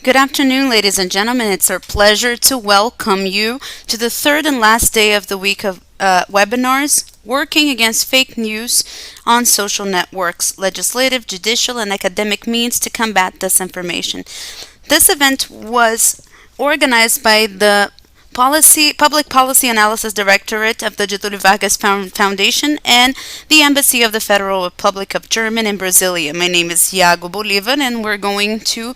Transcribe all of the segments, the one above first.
Good afternoon, ladies and gentlemen. It's our pleasure to welcome you to the third and last day of the week of webinars working against fake news on social networks, legislative, judicial, and academic means to combat disinformation. This event was organized by the Public Policy Analysis Directorate of the Getúlio Vargas Foundation and the Embassy of the Federal Republic of Germany in Brasilia. My name is Iago Bolivar, and we're going to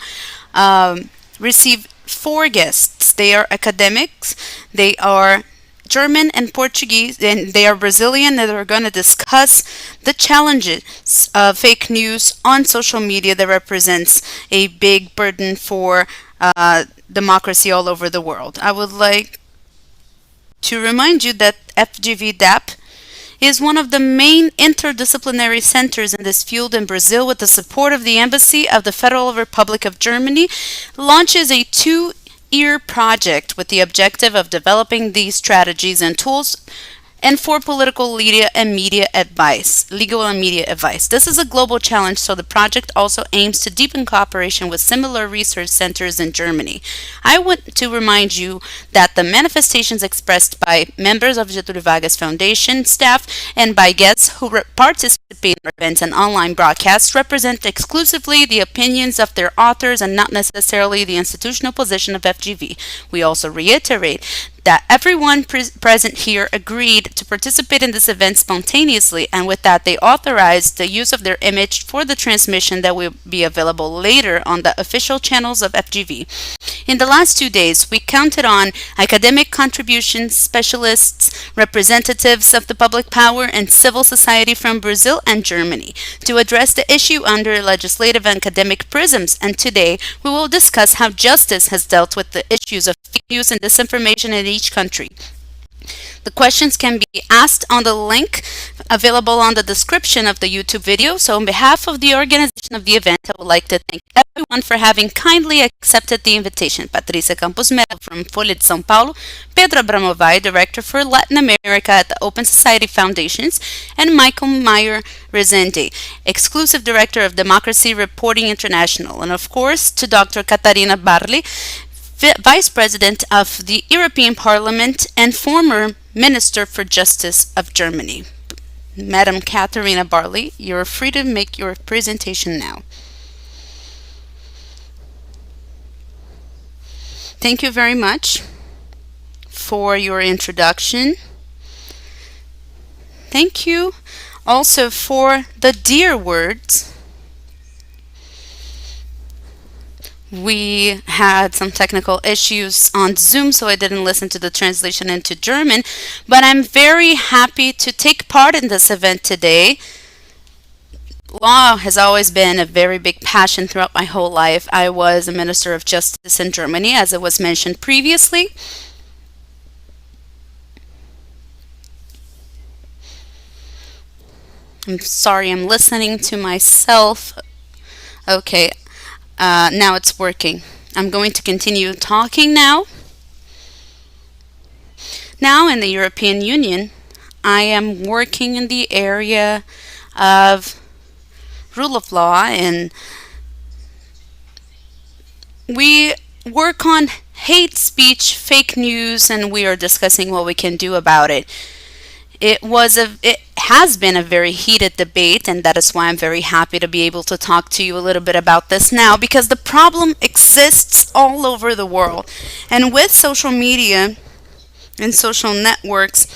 receive four guests. They are academics, they are German and Portuguese, and they are Brazilian, and they're going to discuss the challenges of fake news on social media that represents a big burden for democracy all over the world. I would like to remind you that FGV DAPP is one of the main interdisciplinary centers in this field in Brazil, with the support of the Embassy of the Federal Republic of Germany, launches a 2-year project with the objective of developing these strategies and tools and for political legal and media advice. This is a global challenge, so the project also aims to deepen cooperation with similar research centers in Germany. I want to remind you that the manifestations expressed by members of Getúlio Vargas Foundation staff and by guests who participate in events and online broadcasts represent exclusively the opinions of their authors and not necessarily the institutional position of FGV. We also reiterate that everyone present here agreed to participate in this event spontaneously, and with that they authorized the use of their image for the transmission that will be available later on the official channels of FGV. In the last 2 days, we counted on academic contributions, specialists, representatives of the public power, and civil society from Brazil and Germany to address the issue under legislative and academic prisms, and today we will discuss how justice has dealt with the issues of fake news and disinformation in each country. The questions can be asked on the link available on the description of the YouTube video. So on behalf of the organization of the event, I would like to thank everyone for having kindly accepted the invitation. Patricia Mello from FOLHA de São Paulo, Pedro Abramovay, Director for Latin America at the Open Society Foundations, and Michael MEYER-RESENDE, Exclusive Director of Democracy Reporting International. And of course, to Dr. Catarina Barli, Vice-President of the European Parliament and former Minister for Justice of Germany. Madam Catarina Barli, you're free to make your presentation now. Thank you very much for your introduction. Thank you also for the dear words. We had some technical issues on Zoom, so I didn't listen to the translation into German, but I'm very happy to take part in this event today. Law has always been a very big passion throughout my whole life. I was a Minister of Justice in Germany, as it was mentioned previously. I'm sorry, I'm listening to myself. Okay. Now it's working. I'm going to continue talking now. Now in the European Union, I am working in the area of rule of law, and we work on hate speech, fake news, and we are discussing what we can do about it. It has been a very heated debate, and that is why I'm very happy to be able to talk to you a little bit about this now, because the problem exists all over the world. And with social media and social networks,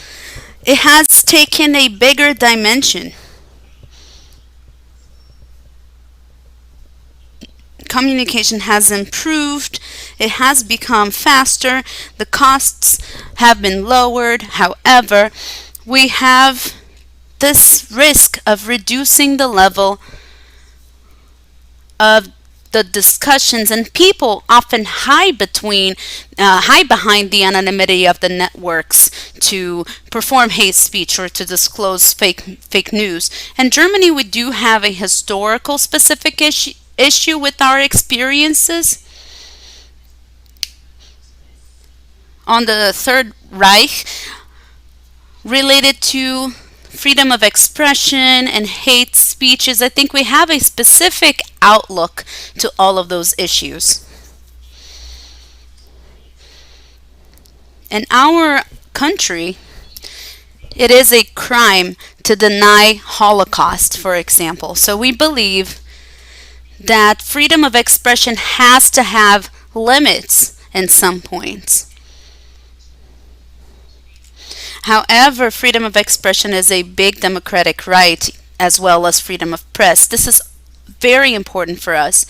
it has taken a bigger dimension. Communication has improved, it has become faster, the costs have been lowered. However, we have this risk of reducing the level of the discussions, and people often hide behind the anonymity of the networks to perform hate speech or to disclose fake news. In Germany, we do have a historical specific issue with our experiences. On the Third Reich, related to freedom of expression and hate speeches, I think we have a specific outlook to all of those issues. In our country, it is a crime to deny Holocaust, for example. So we believe that freedom of expression has to have limits in some points. However, freedom of expression is a big democratic right as well as freedom of press. This is very important for us.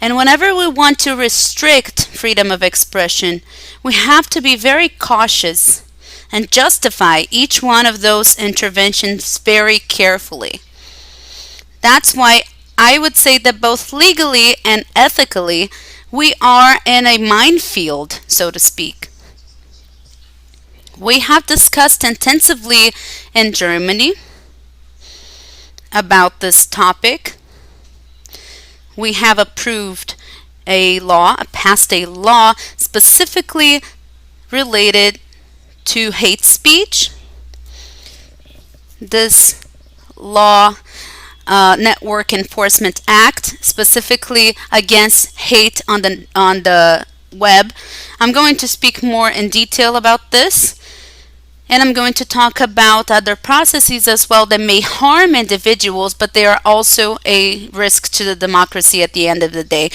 And whenever we want to restrict freedom of expression, we have to be very cautious and justify each one of those interventions very carefully. That's why I would say that both legally and ethically, we are in a minefield, so to speak. We have discussed intensively in Germany about this topic. We have approved a law, passed a law specifically related to hate speech. This law, Network Enforcement Act, specifically against hate on the web. I'm going to speak more in detail about this. And I'm going to talk about other processes as well that may harm individuals, but they are also a risk to the democracy at the end of the day.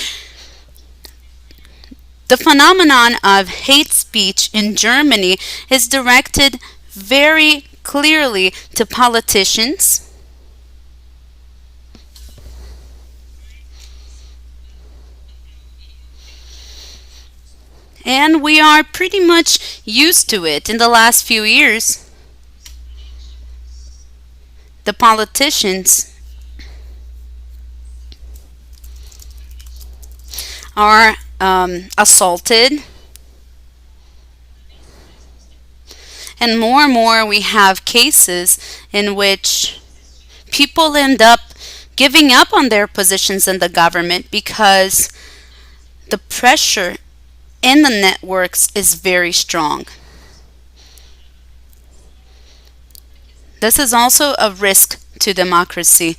The phenomenon of hate speech in Germany is directed very clearly to politicians, and we are pretty much used to it. In the last few years, the politicians are assaulted, and more we have cases in which people end up giving up on their positions in the government because the pressure in the networks is very strong. This is also a risk to democracy.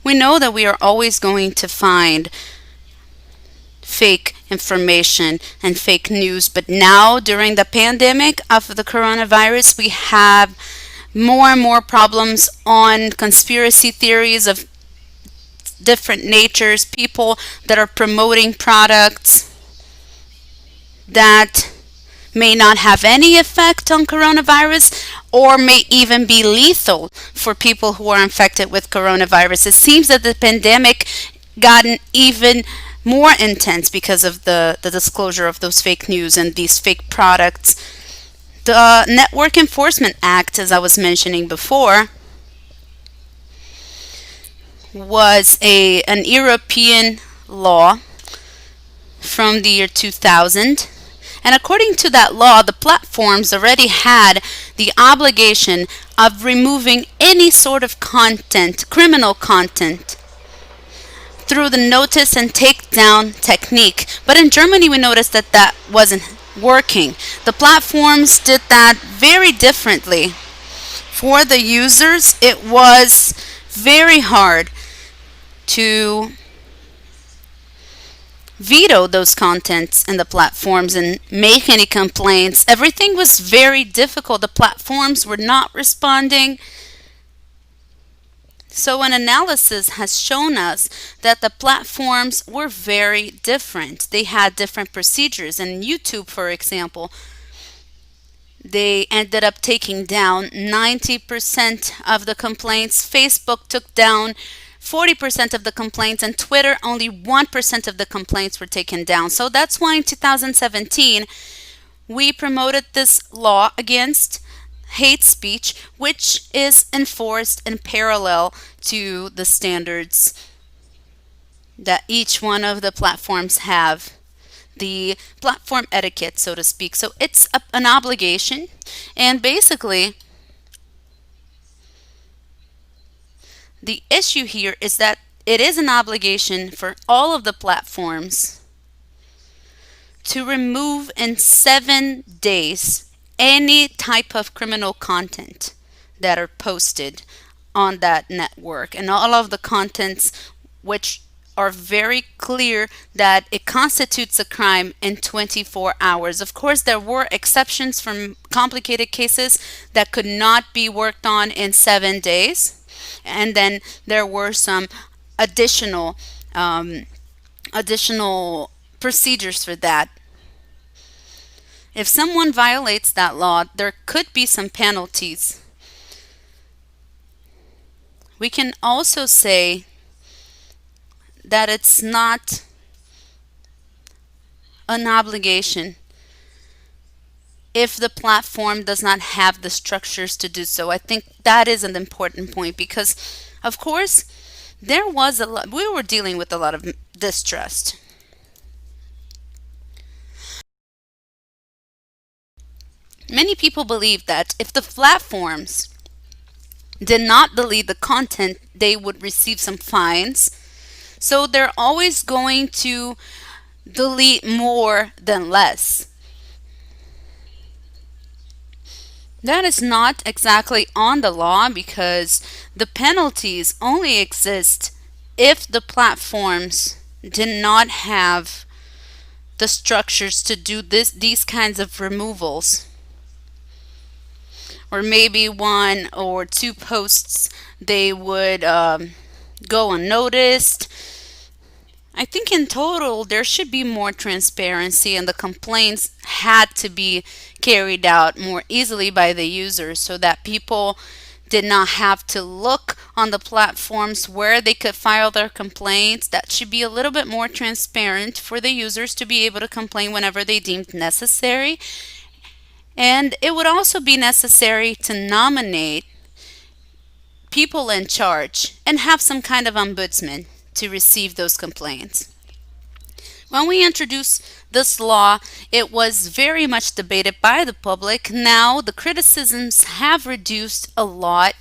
We know that we are always going to find fake information and fake news, but now during the pandemic of the coronavirus, we have more and more problems on conspiracy theories of different natures, people that are promoting products that may not have any effect on coronavirus or may even be lethal for people who are infected with coronavirus. It seems that the pandemic gotten even more intense because of the disclosure of those fake news and these fake products. The Network Enforcement Act, as I was mentioning before, was an European law from the year 2000. And according to that law, the platforms already had the obligation of removing any sort of content, criminal content, through the notice and takedown technique. But in Germany, we noticed that that wasn't working. The platforms did that very differently. For the users, it was very hard to veto those contents in the platforms and make any complaints. Everything was very difficult. The platforms were not responding. So an analysis has shown us that the platforms were very different. They had different procedures. In YouTube, for example, they ended up taking down 90% of the complaints. Facebook took down 40% of the complaints, and Twitter, only 1% of the complaints were taken down. So that's why in 2017, we promoted this law against hate speech, which is enforced in parallel to the standards that each one of the platforms have, the platform etiquette, so to speak. So it's an obligation, and basically the issue here is that it is an obligation for all of the platforms to remove in 7 days any type of criminal content that are posted on that network, and all of the contents which are very clear that it constitutes a crime in 24 hours. Of course, there were exceptions from complicated cases that could not be worked on in 7 days. And then there were some additional additional procedures for that. If someone violates that law, there could be some penalties. We can also say that it's not an obligation if the platform does not have the structures to do so. I think that is an important point because, of course, there was we were dealing with a lot of distrust. Many people believe that if the platforms did not delete the content, they would receive some fines. So they're always going to delete more than less. That is not exactly on the law because the penalties only exist if the platforms did not have the structures to do these kinds of removals. Or maybe 1 or 2 posts, they would go unnoticed. I think in total there should be more transparency and the complaints had to be carried out more easily by the users so that people did not have to look on the platforms where they could file their complaints. That should be a little bit more transparent for the users to be able to complain whenever they deemed necessary. And it would also be necessary to nominate people in charge and have some kind of ombudsman to receive those complaints. When we introduced this law, it was very much debated by the public. Now the criticisms have reduced a lot.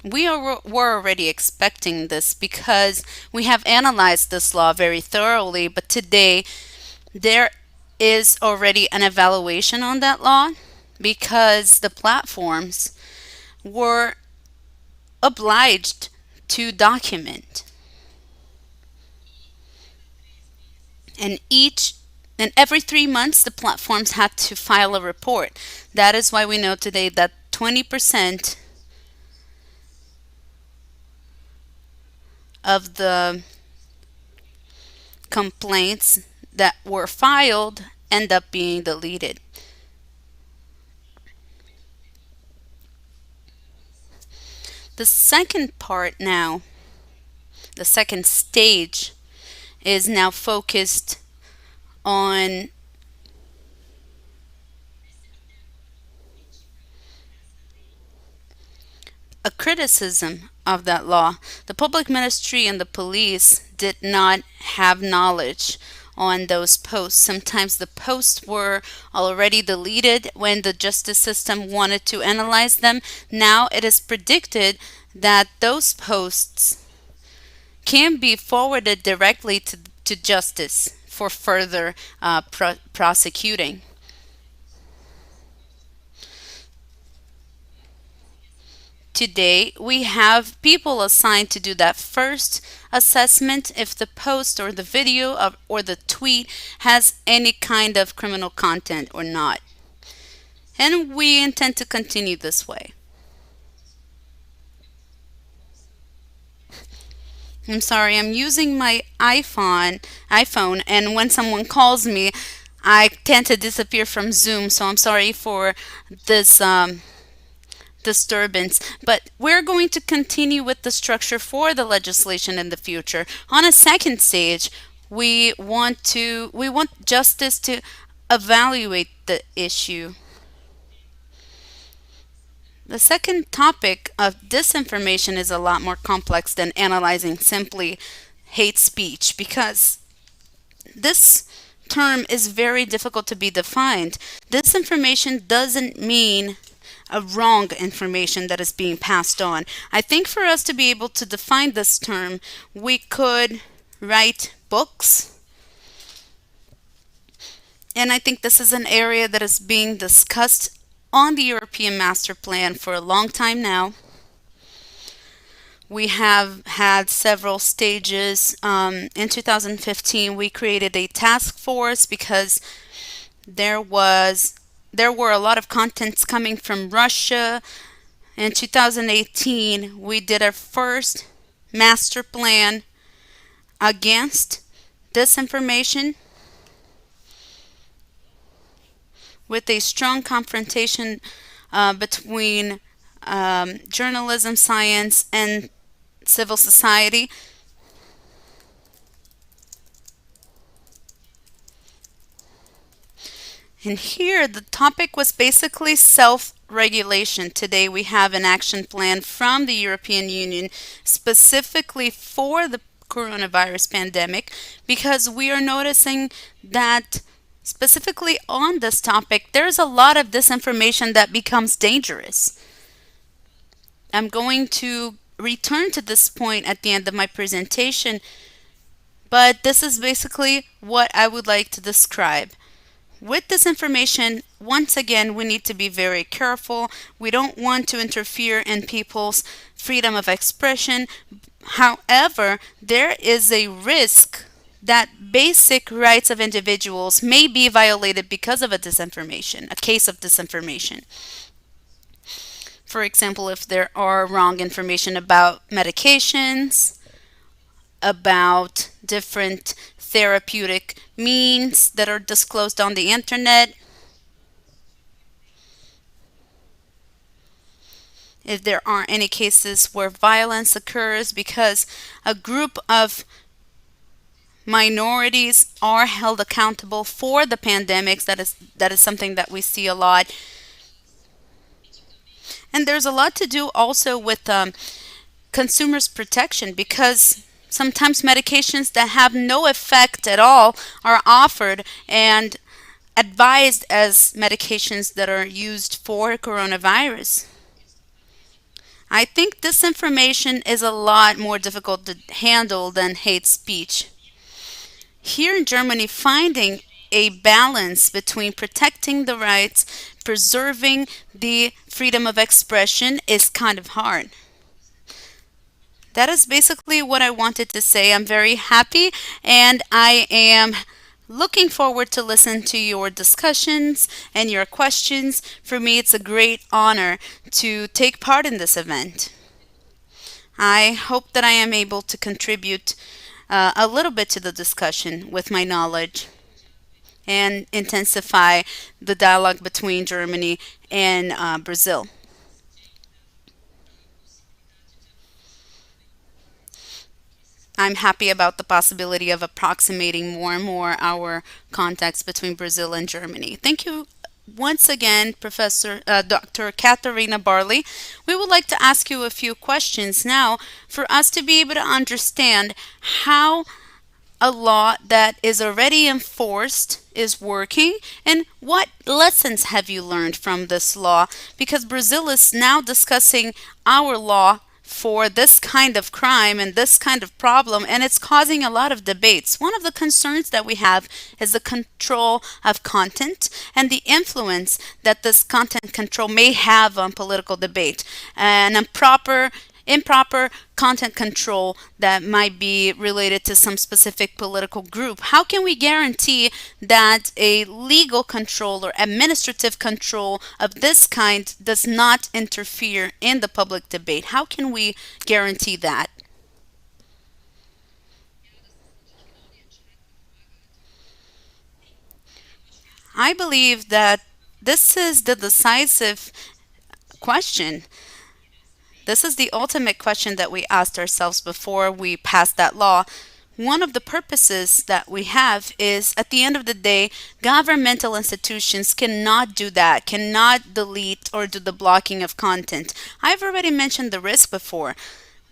Were already expecting this because we have analyzed this law very thoroughly, but today there is already an evaluation on that law because the platforms were obliged to document. And every 3 months the platforms had to file a report. That is why we know today that 20% of the complaints that were filed end up being deleted. The second part now, the second stage, is now focused on a criticism of that law. The public ministry and the police did not have knowledge on those posts. Sometimes the posts were already deleted when the justice system wanted to analyze them. Now it is predicted that those posts can be forwarded directly to justice for further prosecuting. Today, we have people assigned to do that first assessment if the post or the video or the tweet has any kind of criminal content or not. And we intend to continue this way. I'm sorry, I'm using my iPhone, and when someone calls me, I tend to disappear from Zoom, so I'm sorry for this disturbance, but we're going to continue with the structure for the legislation in the future. On a second stage, we want justice to evaluate the issue. The second topic of disinformation is a lot more complex than analyzing simply hate speech because this term is very difficult to be defined. Disinformation doesn't mean a wrong information that is being passed on. I think for us to be able to define this term, we could write books. And I think this is an area that is being discussed on the European Master Plan for a long time now. We have had several stages. In 2015, we created a task force because there was there were a lot of contents coming from Russia. In 2018, we did our first master plan against disinformation with a strong confrontation between journalism, science, and civil society. And here the topic was basically self-regulation. Today we have an action plan from the European Union specifically for the coronavirus pandemic because we are noticing that specifically on this topic there's a lot of disinformation that becomes dangerous. I'm going to return to this point at the end of my presentation, but this is basically what I would like to describe. With this information, once again, we need to be very careful. We don't want to interfere in people's freedom of expression. However, there is a risk that basic rights of individuals may be violated because of a disinformation, a case of disinformation. For example, if there are wrong information about medications, about different therapeutic means that are disclosed on the internet, if there are any cases where violence occurs because a group of minorities are held accountable for the pandemics, that is something that we see a lot. And there's a lot to do also with consumers protection because sometimes medications that have no effect at all are offered and advised as medications that are used for coronavirus. I think this information is a lot more difficult to handle than hate speech. Here in Germany, finding a balance between protecting the rights, preserving the freedom of expression is kind of hard. That is basically what I wanted to say. I'm very happy and I am looking forward to listen to your discussions and your questions. For me, it's a great honor to take part in this event. I hope that I am able to contribute a little bit to the discussion with my knowledge and intensify the dialogue between Germany and Brazil. I'm happy about the possibility of approximating more and more our contacts between Brazil and Germany. Thank you once again, Dr. Katharina Barley. We would like to ask you a few questions now for us to be able to understand how a law that is already enforced is working and what lessons have you learned from this law, because Brazil is now discussing our law for this kind of crime and this kind of problem, and it's causing a lot of debates. One of the concerns that we have is the control of content and the influence that this content control may have on political debate, and improper content control that might be related to some specific political group. How can we guarantee that a legal control or administrative control of this kind does not interfere in the public debate? How can we guarantee that? I believe that this is the decisive question. This is the ultimate question that we asked ourselves before we passed that law. One of the purposes that we have is, at the end of the day, governmental institutions cannot do that, cannot delete or do the blocking of content. I've already mentioned the risk before.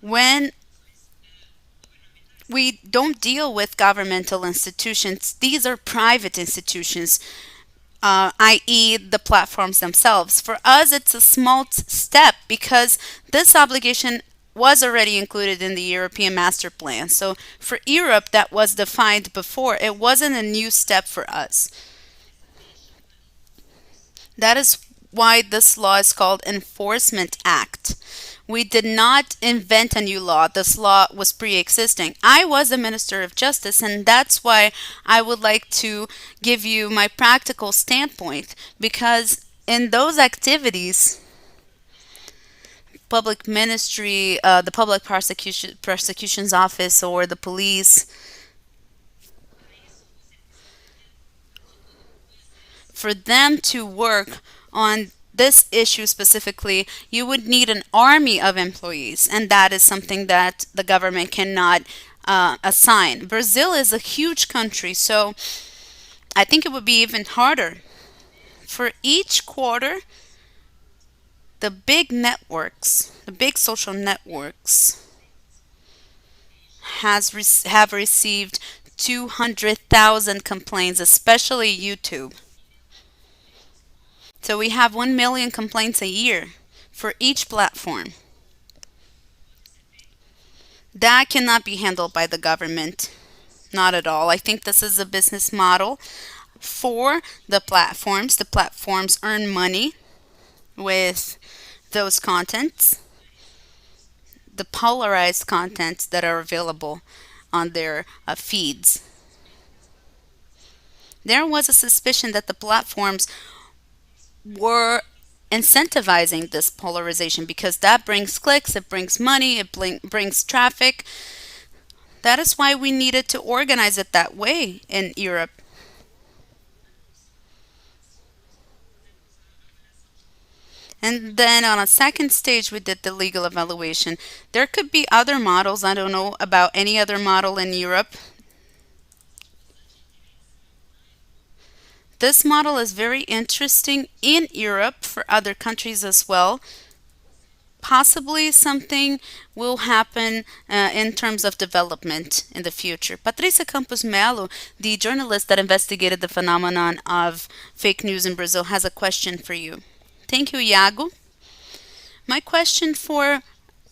When we don't deal with governmental institutions, these are private institutions, i.e., the platforms themselves. For us, it's a small step because this obligation was already included in the European Master Plan. So for Europe, that was defined before. It wasn't a new step for us. That is why this law is called Enforcement Act. We did not invent a new law. This law was pre-existing. I was the Minister of Justice, and that's why I would like to give you my practical standpoint, because in those activities, public ministry, the public prosecution's office, or the police, for them to work on this issue specifically, you would need an army of employees, and that is something that the government cannot assign. Brazil is a huge country, so I think it would be even harder. For each quarter, the big networks, the big social networks, have received 200,000 complaints, especially YouTube. So we have 1 million complaints a year for each platform. That cannot be handled by the government. Not at all. I think this is a business model for the platforms. The platforms earn money with those contents, the polarized contents that are available on their feeds. There was a suspicion that the platforms were incentivizing this polarization because that brings clicks, it brings money, it brings traffic. That is why we needed to organize it that way in Europe. And then on a second stage, we did the legal evaluation. There could be other models. I don't know about any other model in Europe. This model is very interesting in Europe for other countries as well. Possibly something will happen in terms of development in the future. Patrícia Campos Mello, the journalist that investigated the phenomenon of fake news in Brazil, has a question for you. Thank you, Iago. My question for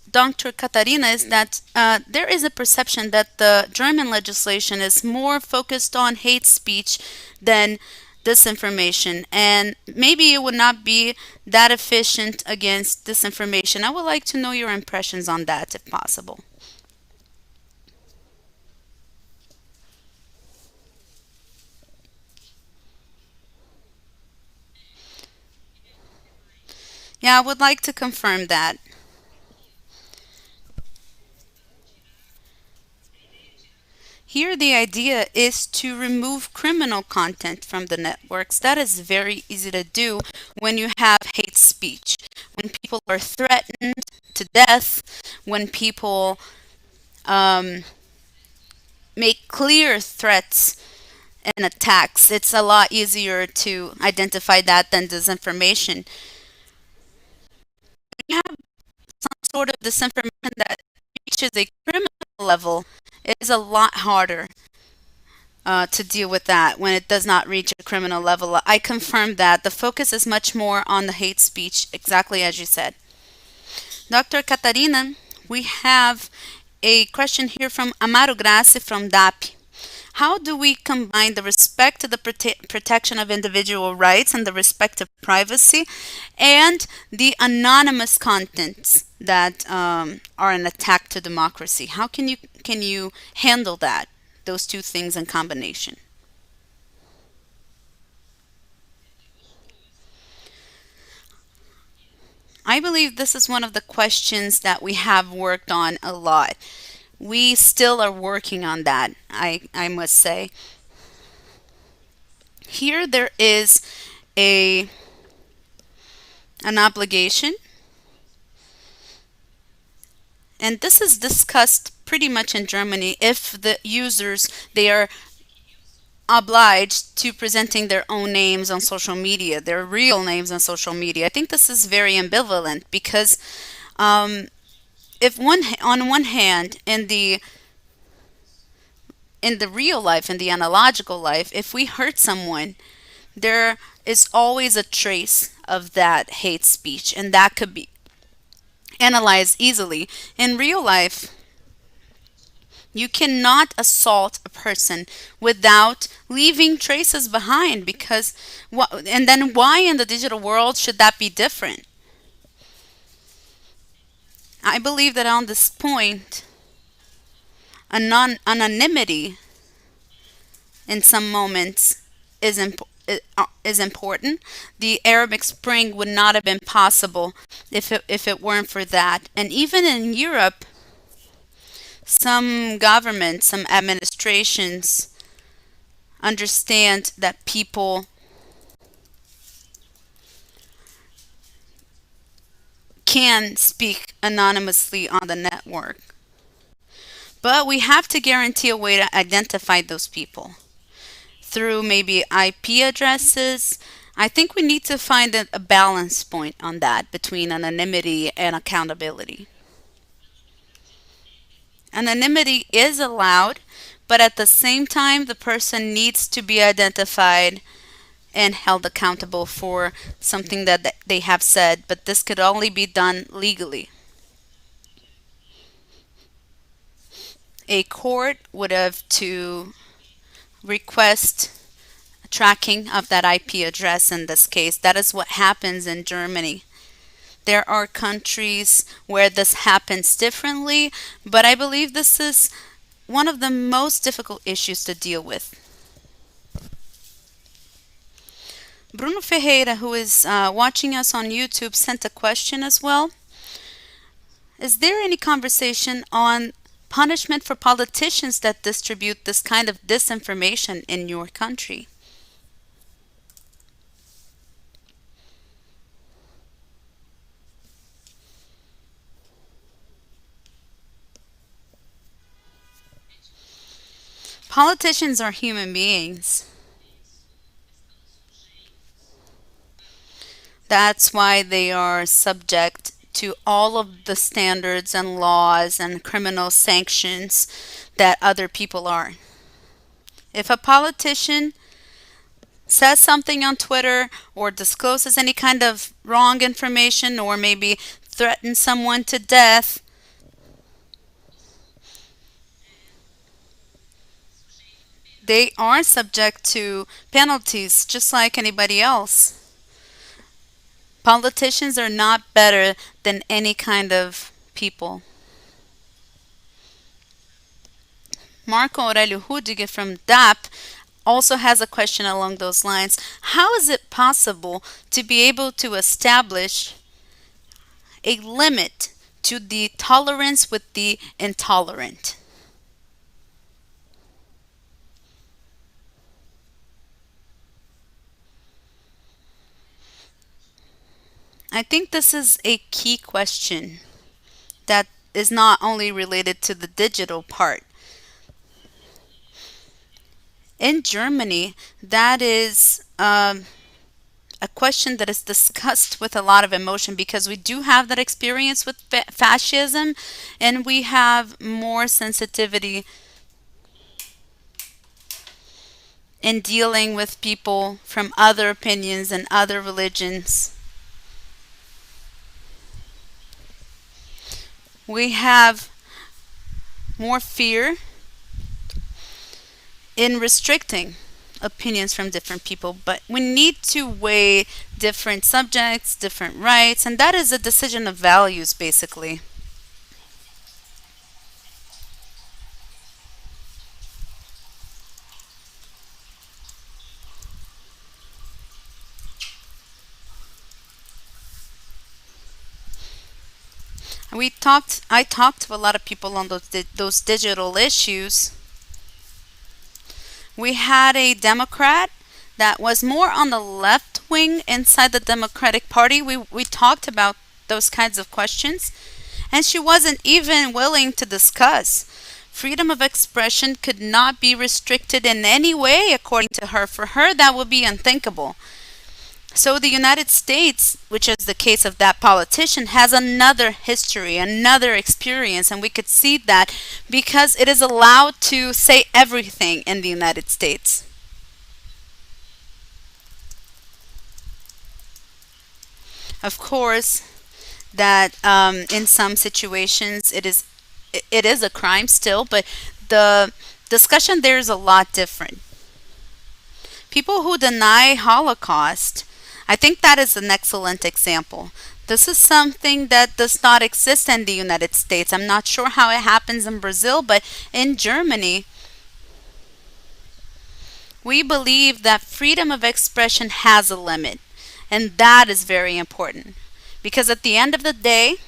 Dr. Catarina is that there is a perception that the German legislation is more focused on hate speech than disinformation, and maybe it would not be that efficient against disinformation. I would like to know your impressions on that, if possible. Yeah, I would like to confirm that. Here, the idea is to remove criminal content from the networks. That is very easy to do when you have hate speech, when people are threatened to death, when people um, make clear threats and attacks. It's a lot easier to identify that than disinformation. When you have some sort of disinformation that reaches a criminal level, it is a lot harder to deal with that when it does not reach a criminal level. I confirm that the focus is much more on the hate speech, exactly as you said. Dr. Catarina, we have a question here from Amaro Grassi from DAPP. How do we combine the respect to the protection of individual rights and the respect of privacy and the anonymous contents that are an attack to democracy? How can you handle that, those two things in combination? I believe this is one of the questions that we have worked on a lot. We still are working on that, I must say. Here there is a an obligation, and this is discussed pretty much in Germany. If the users, they are obliged to presenting their own names on social media, their real names on social media. I think this is very ambivalent because if on one hand, in the real life, in the analogical life, if we hurt someone, there is always a trace of that hate speech, and that could be analyzed easily. In real life, you cannot assault a person without leaving traces behind, because and then why in the digital world should that be different? I believe that on this point, anonymity in some moments is important. The Arabic Spring would not have been possible if it weren't for that. And even in Europe, some governments, some administrations understand that people can speak anonymously on the network. But we have to guarantee a way to identify those people through maybe IP addresses. I think we need to find a balance point on that between anonymity and accountability. Anonymity is allowed, but at the same time, the person needs to be identified and held accountable for something that they have said, but this could only be done legally. A court would have to request tracking of that IP address in this case. That is what happens in Germany. There are countries where this happens differently, but I believe this is one of the most difficult issues to deal with. Bruno Ferreira, who is watching us on YouTube, sent a question as well. Is there any conversation on punishment for politicians that distribute this kind of disinformation in your country? Politicians are human beings. That's why they are subject to all of the standards and laws and criminal sanctions that other people are. If a politician says something on Twitter or discloses any kind of wrong information or maybe threatens someone to death, they are subject to penalties just like anybody else. Politicians are not better than any kind of people. Marco Aurelio Rudiger from DAPP also has a question along those lines. How is it possible to be able to establish a limit to the tolerance with the intolerant? I think this is a key question that is not only related to the digital part. In Germany, that is a question that is discussed with a lot of emotion because we do have that experience with fascism and we have more sensitivity in dealing with people from other opinions and other religions. We have more fear in restricting opinions from different people, but we need to weigh different subjects, different rights, and that is a decision of values, basically. I talked to a lot of people on those digital issues. We had a Democrat that was more on the left wing inside the Democratic Party. We talked about those kinds of questions, and she wasn't even willing to discuss. Freedom of expression could not be restricted in any way, according to her. For her, that would be unthinkable. So the United States, which is the case of that politician, has another history, another experience, and we could see that because it is allowed to say everything in the United States. Of course, that in some situations it is a crime still, but the discussion there is a lot different. People who deny Holocaust, I think that is an excellent example. This is something that does not exist in the United States. I'm not sure how it happens in Brazil, but in Germany, we believe that freedom of expression has a limit. And that is very important. Because at the end of the day,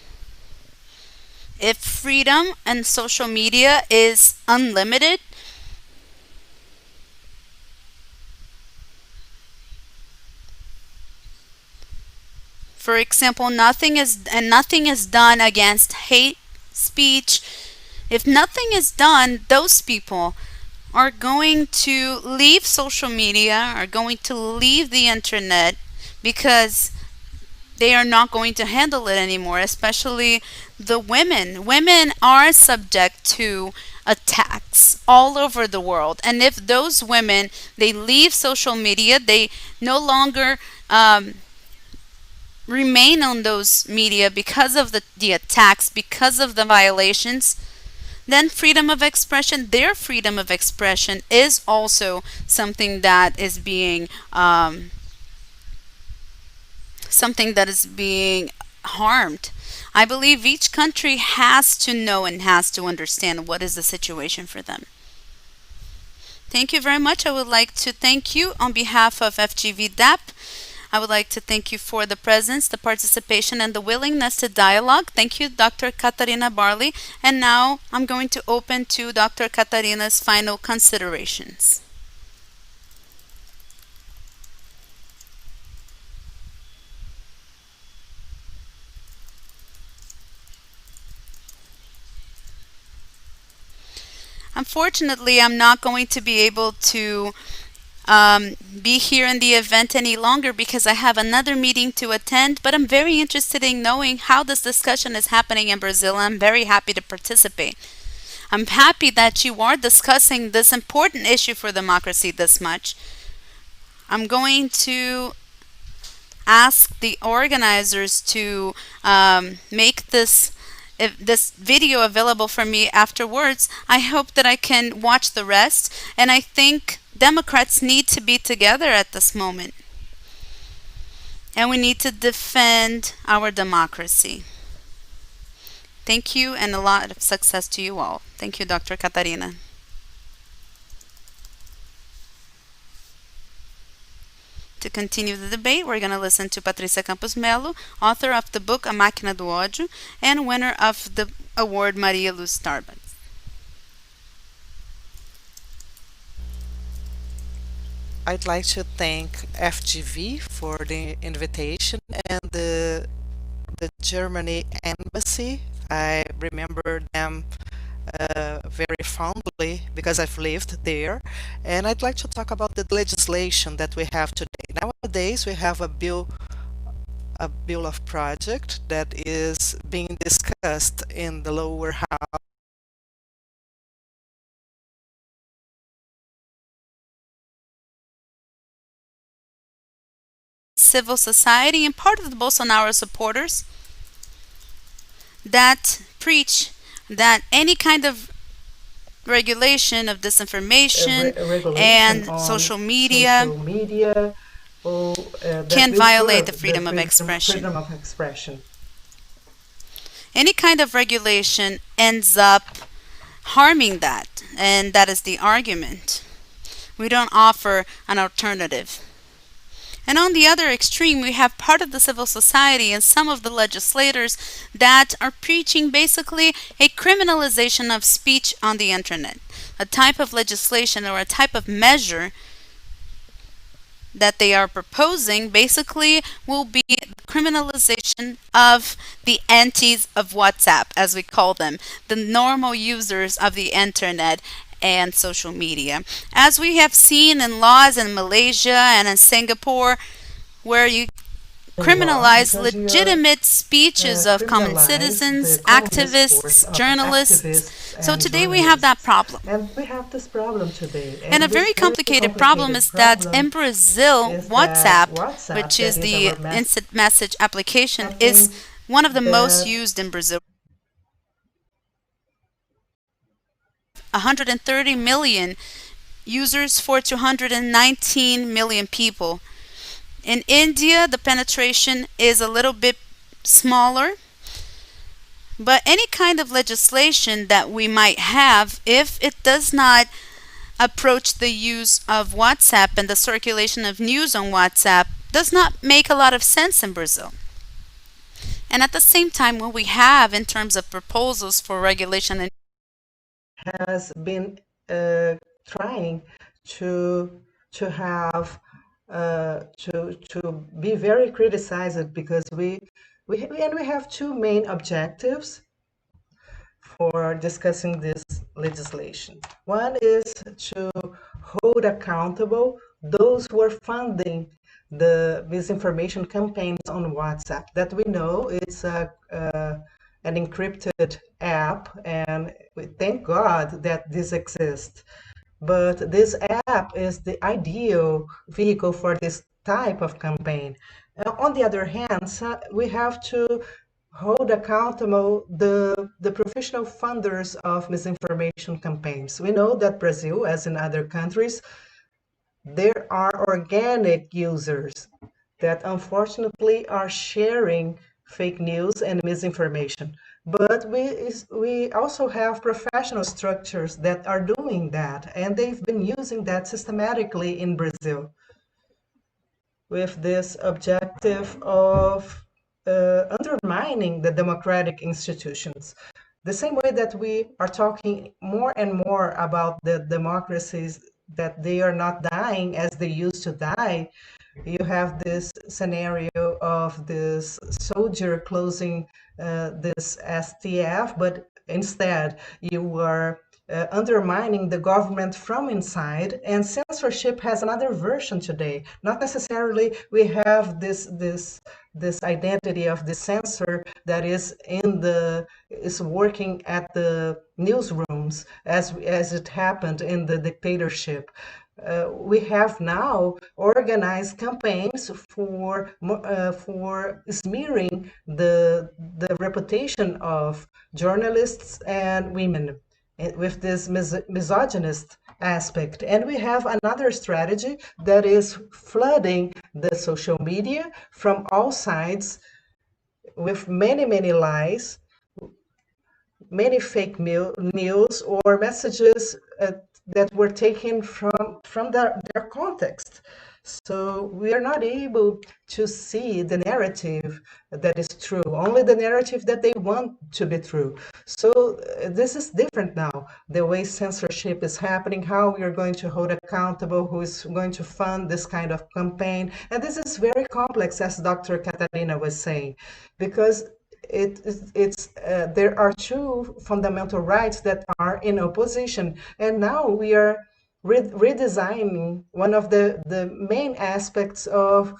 if freedom and social media is unlimited, for example, nothing is done against hate speech. If nothing is done, those people are going to leave social media, are going to leave the internet because they are not going to handle it anymore, especially the women. Women are subject to attacks all over the world. And if those women, they leave social media, they no longer remain on those media because of the attacks, because of the violations, then freedom of expression, their freedom of expression is also something that is being harmed. I believe each country has to know and has to understand what is the situation for them. Thank you very much. I would like to thank you on behalf of FGV DAPP. I would like to thank you for the presence, the participation, and the willingness to dialogue. Thank you, Dr. Catarina Barley. And now I'm going to open to Dr. Catarina's final considerations. Unfortunately, I'm not going to be able to be here in the event any longer because I have another meeting to attend, but I'm very interested in knowing how this discussion is happening in Brazil. I'm very happy to participate. I'm happy that you are discussing this important issue for democracy this much. I'm going to ask the organizers to make this video available for me afterwards. I hope that I can watch the rest, and I think Democrats need to be together at this moment. And we need to defend our democracy. Thank you, and a lot of success to you all. Thank you, Dr. Catarina. To continue the debate, we're going to listen to Patricia Campos Mello, author of the book A Máquina do Ódio, and winner of the award Maria Luz Starbucks. I'd like to thank FGV for the invitation and the Germany Embassy. I remember them very fondly because I've lived there. And I'd like to talk about the legislation that we have today. Nowadays, we have a bill of project that is being discussed in the lower house. Civil society and part of the Bolsonaro supporters that preach that any kind of regulation of disinformation and social media can violate the freedom of expression. Any kind of regulation ends up harming that, and that is the argument. We don't offer an alternative. And on the other extreme, we have part of the civil society and some of the legislators that are preaching basically a criminalization of speech on the internet. A type of legislation or a type of measure that they are proposing basically will be the criminalization of the antis of WhatsApp, as we call them, the normal users of the internet and social media. As we have seen in laws in Malaysia and in Singapore, where you criminalize legitimate speeches of common citizens, activists, journalists. So today we have that problem. And we have this problem today. And a very complicated problem is that in Brazil, WhatsApp, which is the instant message application, is one of the most used in Brazil. 130 million users for 219 million people. In India, the penetration is a little bit smaller, but any kind of legislation that we might have, if it does not approach the use of WhatsApp and the circulation of news on WhatsApp, does not make a lot of sense in Brazil. And at the same time, what we have in terms of proposals for regulation and has been trying to have to be very criticized because we have two main objectives for discussing this legislation. One is to hold accountable those who are funding the misinformation campaigns on WhatsApp. That we know it's an encrypted app, and we thank God that this exists. But this app is the ideal vehicle for this type of campaign. On the other hand, we have to hold accountable the professional funders of misinformation campaigns. We know that Brazil, as in other countries, there are organic users that unfortunately are sharing fake news and misinformation. But we also have professional structures that are doing that, and they've been using that systematically in Brazil with this objective of undermining the democratic institutions. The same way that we are talking more and more about the democracies that they are not dying as they used to die, you have this scenario of this soldier closing this STF, but instead you are undermining the government from inside, and censorship has another version today. Not necessarily we have this identity of the censor that is working at the newsrooms as it happened in the dictatorship. We have now organized campaigns for smearing the reputation of journalists and women with this misogynist aspect. And we have another strategy that is flooding the social media from all sides with many lies, many fake news or messages that were taken from their context. So we are not able to see the narrative that is true, only the narrative that they want to be true. So this is different now, the way censorship is happening, how we are going to hold accountable, who is going to fund this kind of campaign. And this is very complex, as Dr. Catarina was saying, because there are two fundamental rights that are in opposition, and now we are redesigning one of the main aspects of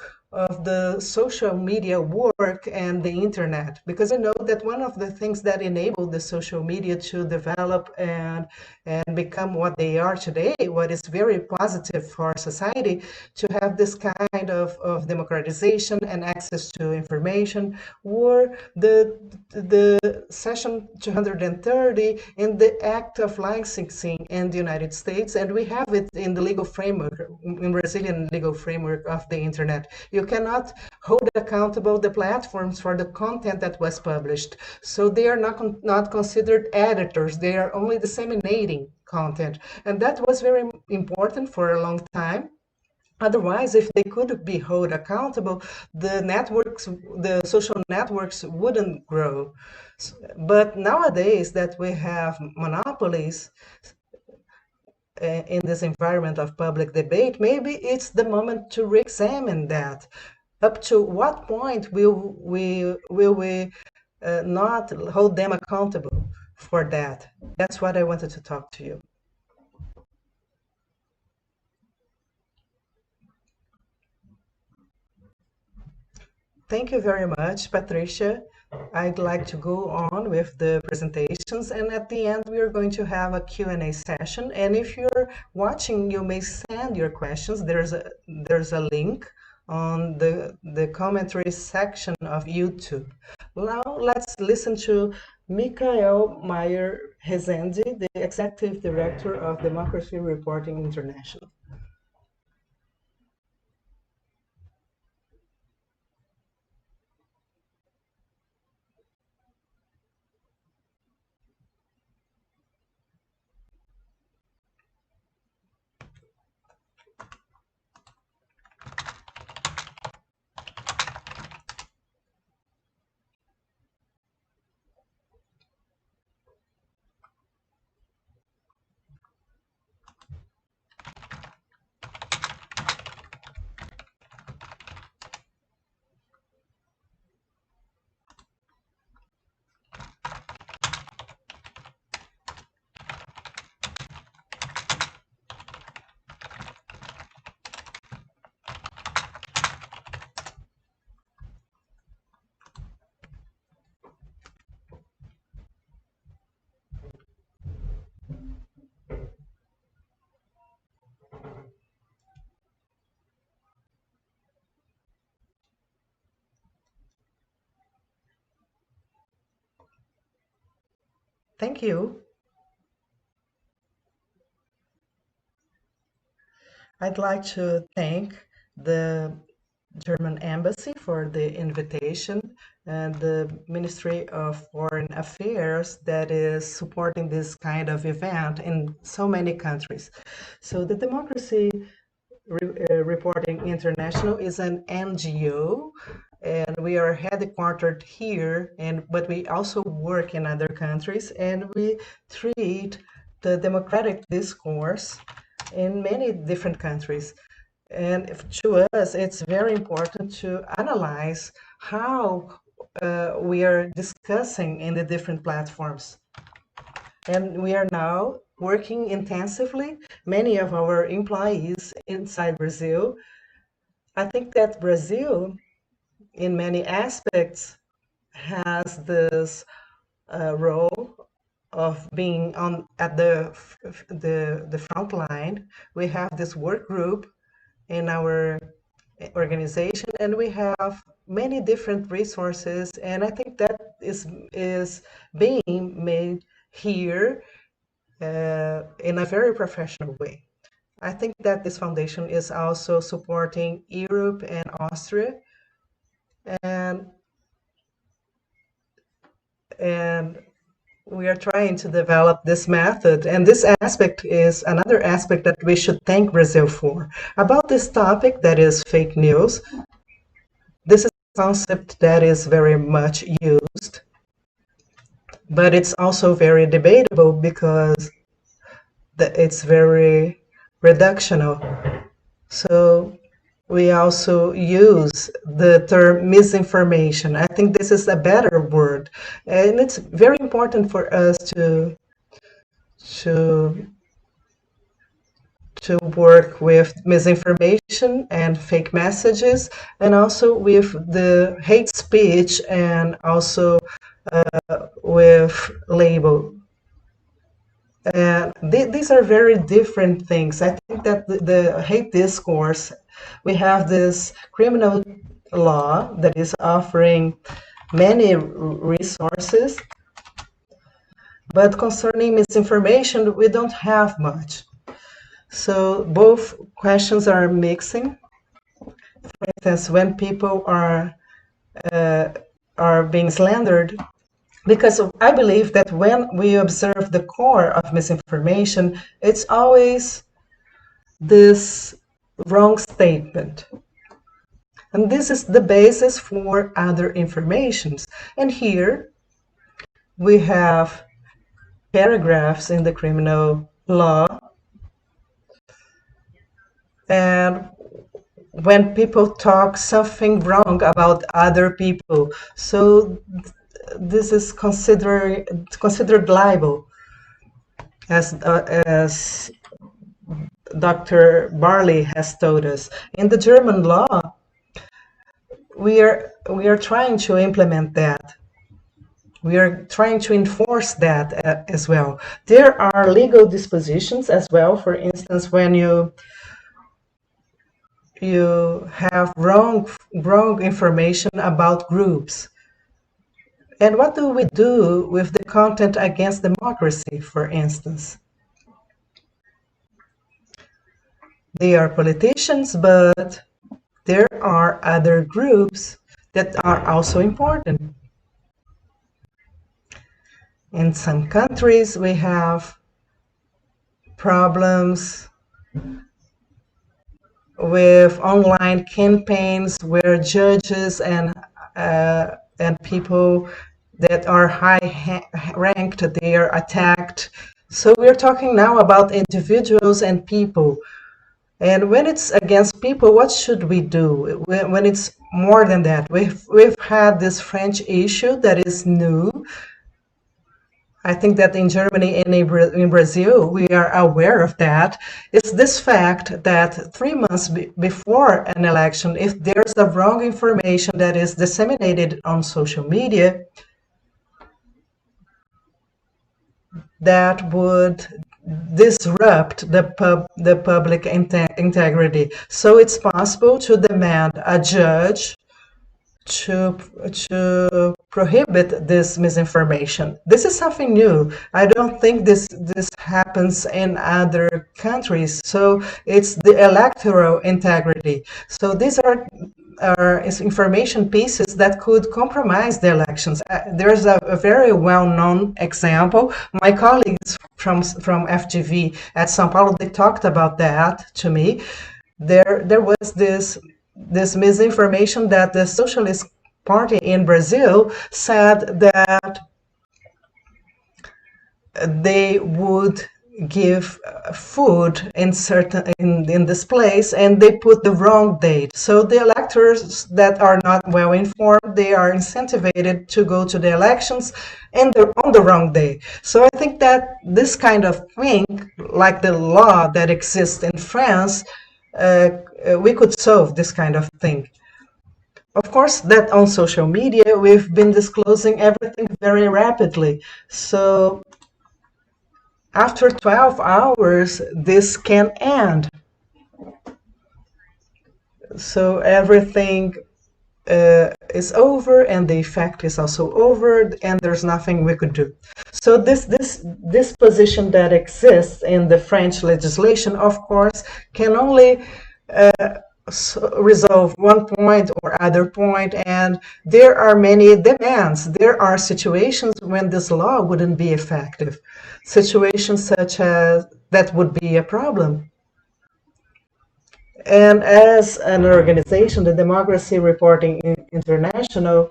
the social media work and the internet, because I know that one of the things that enabled the social media to develop and become what they are today, what is very positive for society, to have this kind of democratization and access to information, were the Section 230 in the Act of Licensing in the United States, and we have it in the legal framework, in Brazilian legal framework of the internet. You cannot hold accountable the platforms for the content that was published. So they are not considered editors, they are only disseminating content. And that was very important for a long time. Otherwise, if they could be held accountable, the social networks wouldn't grow. But nowadays that we have monopolies in this environment of public debate, maybe it's the moment to re-examine that. Up to what point will we not hold them accountable for that? That's what I wanted to talk to you. Thank you very much, Patricia. I'd like to go on with the presentations, and at the end we are going to have a Q&A session. And if you're watching, you may send your questions. There's a link on the commentary section of YouTube. Now let's listen to MEYER-RESENDE, the Executive Director of Democracy Reporting International. Thank you. I'd like to thank the German Embassy for the invitation and the Ministry of Foreign Affairs that is supporting this kind of event in so many countries. So the Democracy Reporting International is an NGO, and we are headquartered here, but we also work in other countries, and we treat the democratic discourse in many different countries. And to us, it's very important to analyze how we are discussing in the different platforms. And we are now working intensively. Many of our employees inside Brazil. I think that Brazil, in many aspects, has this role of being at the front line. We have this work group in our organization, and we have many different resources, and I think that is being made here in a very professional way. I think that this foundation is also supporting Europe and Austria, and and we are trying to develop this method, and this aspect is another aspect that we should thank Brazil for. About this topic that is fake news, this is a concept that is very much used, but it's also very debatable because it's very reductional. So we also use the term misinformation. I think this is a better word, and it's very important for us to work with misinformation and fake messages, and also with the hate speech, and also with label. And these are very different things. I think that the hate discourse, we have this criminal law that is offering many resources, but concerning misinformation, we don't have much. So both questions are mixing. For instance, when people are being slandered, because I believe that when we observe the core of misinformation, it's always this wrong statement. And this is the basis for other informations. And here we have paragraphs in the criminal law. And when people talk something wrong about other people, so this is considered libel, as Dr. Barley has told us. In the German law, we are trying to implement that. We are trying to enforce that as well. There are legal dispositions as well. For instance, when you have wrong information about groups. And what do we do with the content against democracy, for instance? They are politicians, but there are other groups that are also important. In some countries, we have problems with online campaigns where judges and people that are high ranked, they are attacked. So we're talking now about individuals and people. And when it's against people, what should we do? When it's more than that, we've had this French issue that is new. I think that in Germany and in Brazil, we are aware of that. It's this fact that 3 months before an election, if there's a wrong information that is disseminated on social media, that would disrupt the public integrity. So it's possible to demand a judge to prohibit this misinformation. This is something new. I don't think this happens in other countries. So it's the electoral integrity. So these are information pieces that could compromise the elections. There's a very well-known example. My colleagues from FGV at São Paulo, they talked about that to me. There was this misinformation that the Socialist Party in Brazil said that they would give food in this place, and they put the wrong date. So the electors that are not well informed, they are incentivized to go to the elections and on the wrong day. So I think that this kind of thing, like the law that exists in France, we could solve this kind of thing. Of course, that on social media, we've been disclosing everything very rapidly. So after 12 hours, this can end. So everything is over, and the effect is also over, and there's nothing we could do. So this position that exists in the French legislation, of course, can only resolve one point or other point, and there are many demands. There are situations when this law wouldn't be effective, situations such as that would be a problem. And as an organization, the Democracy Reporting International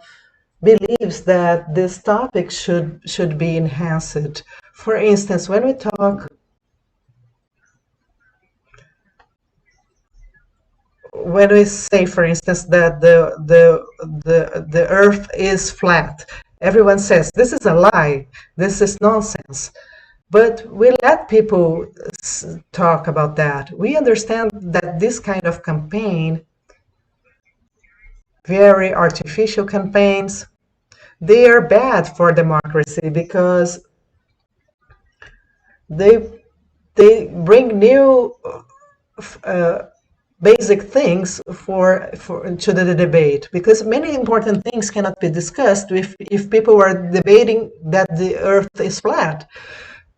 believes that this topic should be enhanced. For instance, when we talk, when we say, for instance, that the Earth is flat, everyone says this is a lie, this is nonsense. But we let people talk about that. We understand that this kind of campaign, very artificial campaigns, they are bad for democracy because they bring new basic things to the debate, because many important things cannot be discussed if people are debating that the Earth is flat.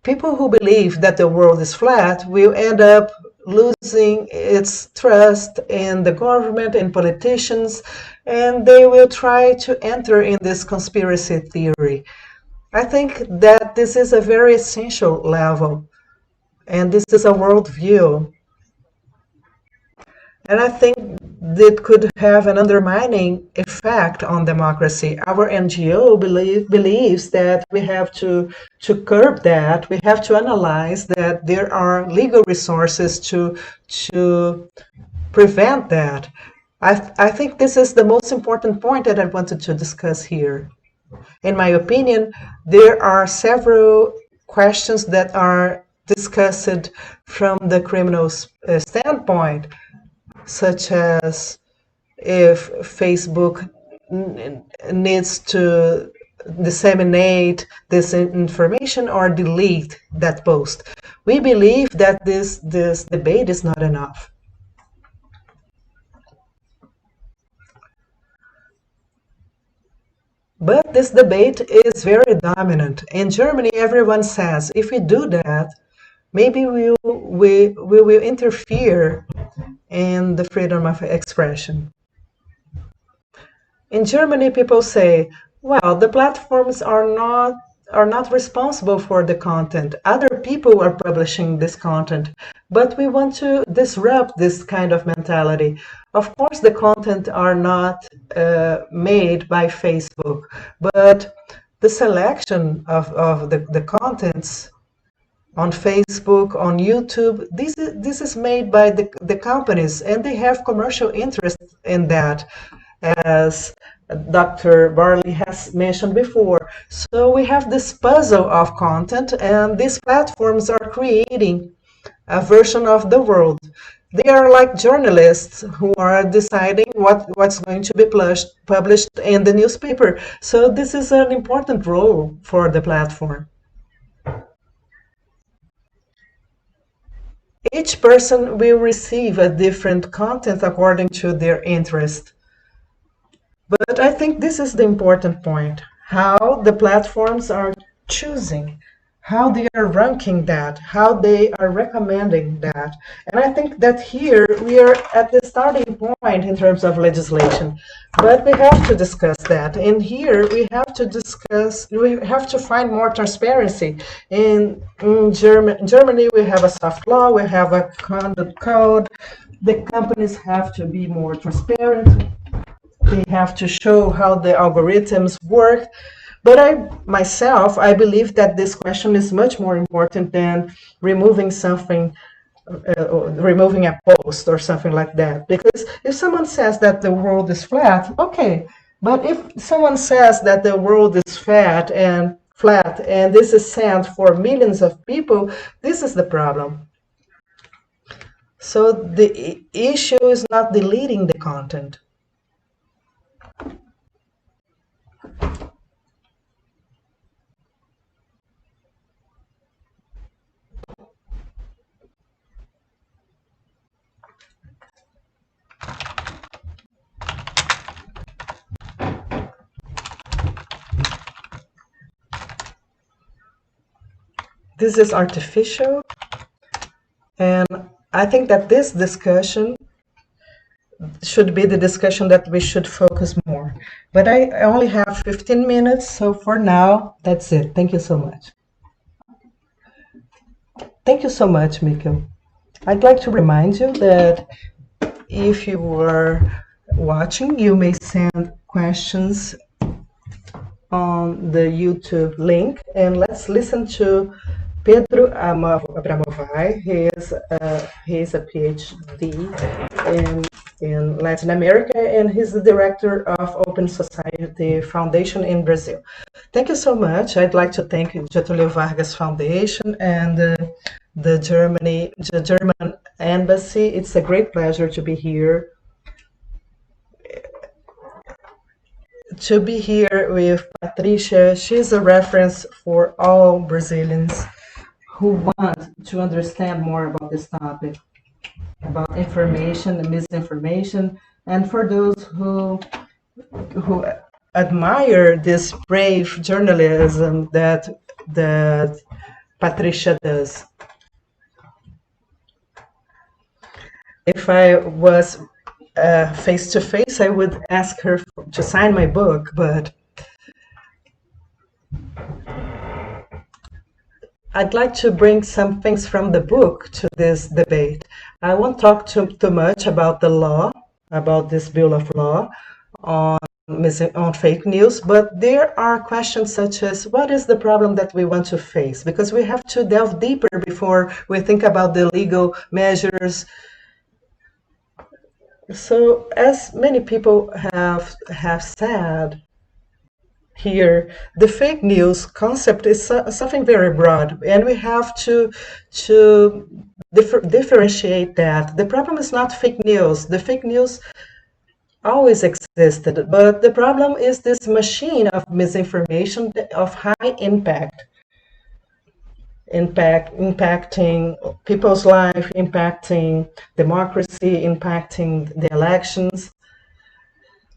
People who believe that the world is flat will end up losing its trust in the government and politicians, and they will try to enter in this conspiracy theory. I think that this is a very essential level, and this is a worldview. And I think that could have an undermining effect on democracy. Our NGO believes that we have to curb that. We have to analyze that there are legal resources to prevent that. I think this is the most important point that I wanted to discuss here. In my opinion, there are several questions that are discussed from the criminal standpoint, such as if Facebook needs to disseminate this information or delete that post. We believe that this debate is not enough. But this debate is very dominant. In Germany, everyone says, if we do that, maybe we will interfere in the freedom of expression. In Germany, people say, well, the platforms are not responsible for the content. Other people are publishing this content, but we want to disrupt this kind of mentality. Of course, the content are not made by Facebook, but the selection of the contents on Facebook, on YouTube, this is made by the companies, and they have commercial interest in that, as Dr. Barley has mentioned before. So we have this puzzle of content, and these platforms are creating a version of the world. They are like journalists who are deciding what's going to be published in the newspaper. So this is an important role for the platform. Each person will receive a different content according to their interest. But I think this is the important point, how the platforms are choosing, how they are ranking that, how they are recommending that. And I think that here we are at the starting point in terms of legislation. But we have to discuss that. And here we have to discuss, we have to find more transparency. In Germany, we have a soft law, we have a conduct code. The companies have to be more transparent. They have to show how the algorithms work. But I believe that this question is much more important than removing something, removing a post or something like that. Because if someone says that the world is flat, okay. But if someone says that the world is flat and this is sent for millions of people, this is the problem. So the issue is not deleting the content. This is artificial, and I think that this discussion should be the discussion that we should focus more. But I only have 15 minutes, so for now, that's it. Thank you so much. Thank you so much, Mikkel. I'd like to remind you that if you are watching, you may send questions on the YouTube link, and let's listen to Pedro Abramovay. He is a PhD in Latin America, and he's the director of Open Society Foundation in Brazil. Thank you so much. I'd like to thank Getúlio Vargas Foundation and the German Embassy. It's a great pleasure to be here. To be here with Patricia. She's a reference for all Brazilians who want to understand more about this topic, about information and misinformation, and for those who admire this brave journalism that Patricia does. If I was face to face, I would ask her to sign my book, but I'd like to bring some things from the book to this debate. I won't talk too much about the law, about this bill of law on fake news, but there are questions such as, what is the problem that we want to face? Because we have to delve deeper before we think about the legal measures. So, as many people have said here, the fake news concept is something very broad, and we have to differentiate that. The problem is not fake news. The fake news always existed, but the problem is this machine of misinformation of high impact, impacting people's life, impacting democracy, impacting the elections.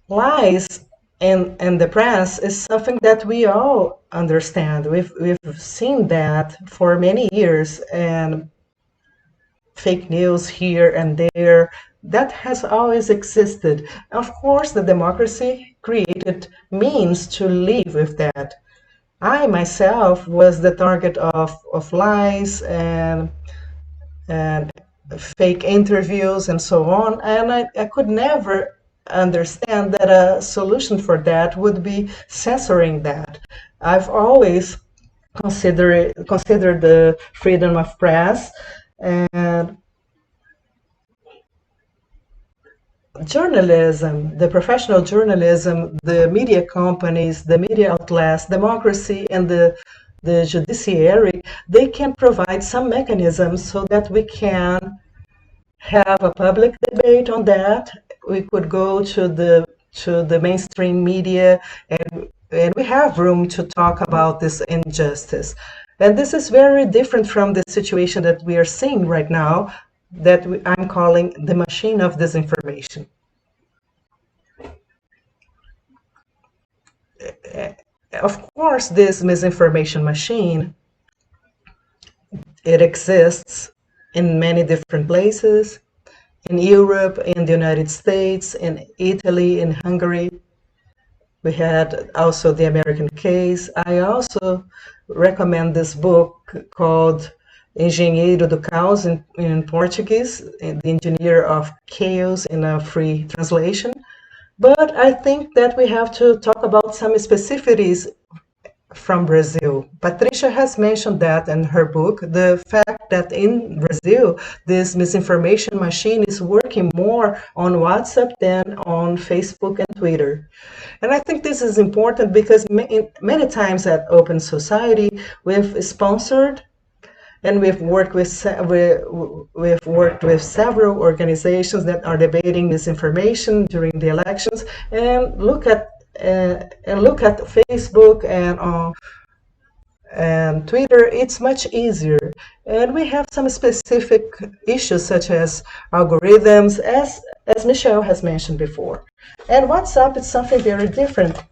Lies in the press is something that we all understand. We've seen that for many years, and fake news here and there, that has always existed. Of course, the democracy created means to live with that. I myself was the target of lies and fake interviews and so on, and I could never understand that a solution for that would be censoring that. I've always considered the freedom of press and journalism, the professional journalism, the media companies, the media outlets, democracy, and the judiciary, they can provide some mechanisms so that we can have a public debate on that. We could go to the mainstream media, and we have room to talk about this injustice. And this is very different from the situation that we are seeing right now, that I'm calling the machine of disinformation. Of course, this misinformation machine, it exists in many different places, in Europe, in the United States, in Italy, in Hungary. We had also the American case. I also recommend this book called Engenheiro do Caos in Portuguese, The Engineer of Chaos in a free translation. But I think that we have to talk about some specificities from Brazil. Patricia has mentioned that in her book, the fact that in Brazil, this misinformation machine is working more on WhatsApp than on Facebook and Twitter. And I think this is important because many times at Open Society, we've sponsored and we've worked with several organizations that are debating misinformation during the elections. And look at Facebook and Twitter. It's much easier, and we have some specific issues such as algorithms, as Michelle has mentioned before. And WhatsApp is something very different.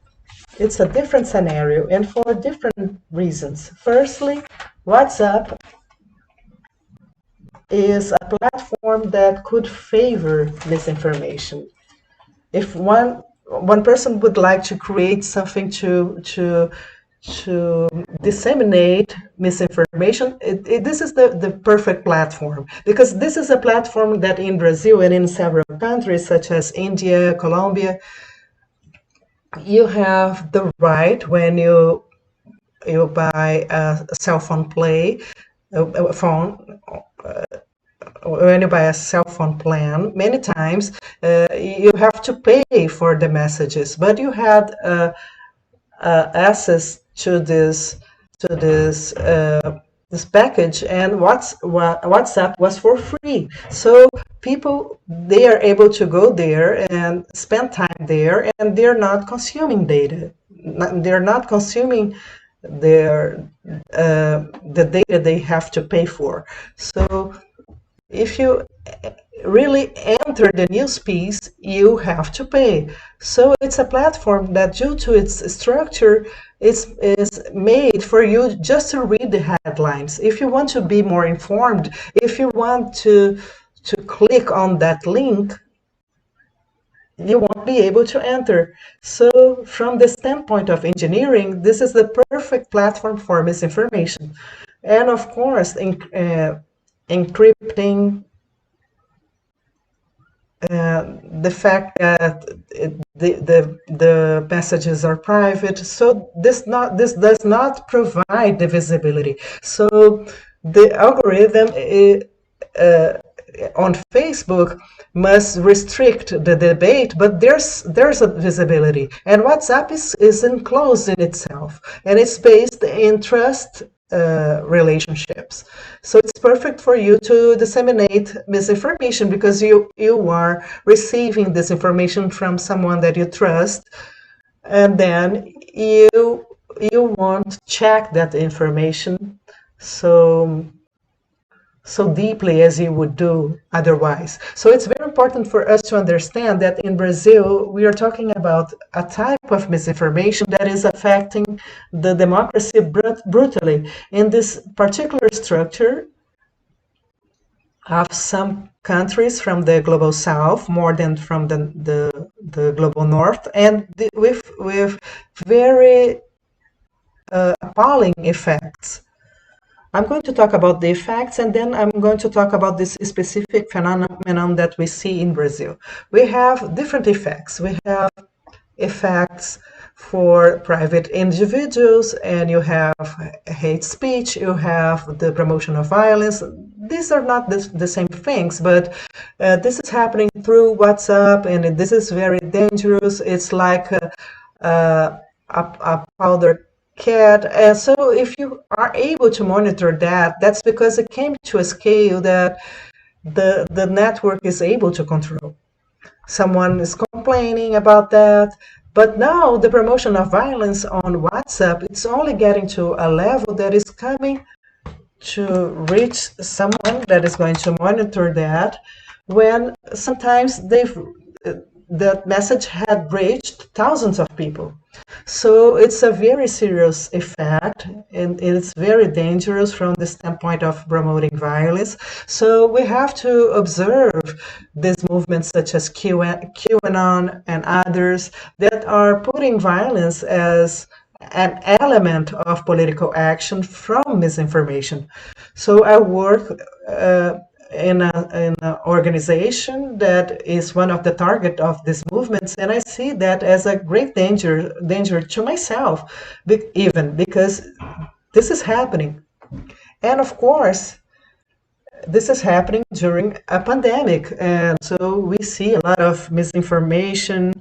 It's a different scenario, and for different reasons. Firstly, WhatsApp is a platform that could favor misinformation. If one person would like to create something to disseminate misinformation, this is the perfect platform, because this is a platform that in Brazil and in several countries such as India, Colombia, you have the right when you buy a cell phone when you buy a cell phone plan, many times you have to pay for the messages, but you had access to this package, and WhatsApp was for free. So people, they are able to go there and spend time there, and they're not consuming data. They're not consuming the data they have to pay for. So if you really enter the news piece, you have to pay. So it's a platform that, due to its structure, is made for you just to read the headlines. If you want to be more informed, if you want to click on that link, you won't be able to enter. So from the standpoint of engineering, this is the perfect platform for misinformation. And of course, encrypting, the fact that the messages are private, so this does not provide the visibility. So the algorithm on Facebook must restrict the debate, but there's a visibility, and WhatsApp is enclosed in itself, and it's based in trust relationships. So it's perfect for you to disseminate misinformation, because you are receiving this information from someone that you trust, and then you won't check that information so deeply as you would do otherwise. So it's very important for us to understand that in Brazil, we are talking about a type of misinformation that is affecting the democracy brutally. In this particular structure of some countries from the global south, more than from the global north, and with very appalling effects. I'm going to talk about the effects, and then I'm going to talk about this specific phenomenon that we see in Brazil. We have different effects. We have effects for private individuals, and you have hate speech, you have the promotion of violence. These are not the same things, but this is happening through WhatsApp, and this is very dangerous. It's like a powder cat. So if you are able to monitor that, that's because it came to a scale that the network is able to control. Someone is complaining about that, but now the promotion of violence on WhatsApp, it's only getting to a level that is coming to reach someone that is going to monitor that, when sometimes that message had reached thousands of people. So it's a very serious effect, and it's very dangerous from the standpoint of promoting violence. So we have to observe these movements such as QAnon and others that are putting violence as an element of political action from misinformation. So I work in an organization that is one of the target of these movements, and I see that as a great danger to myself, even because this is happening. And of course, this is happening during a pandemic, and so we see a lot of misinformation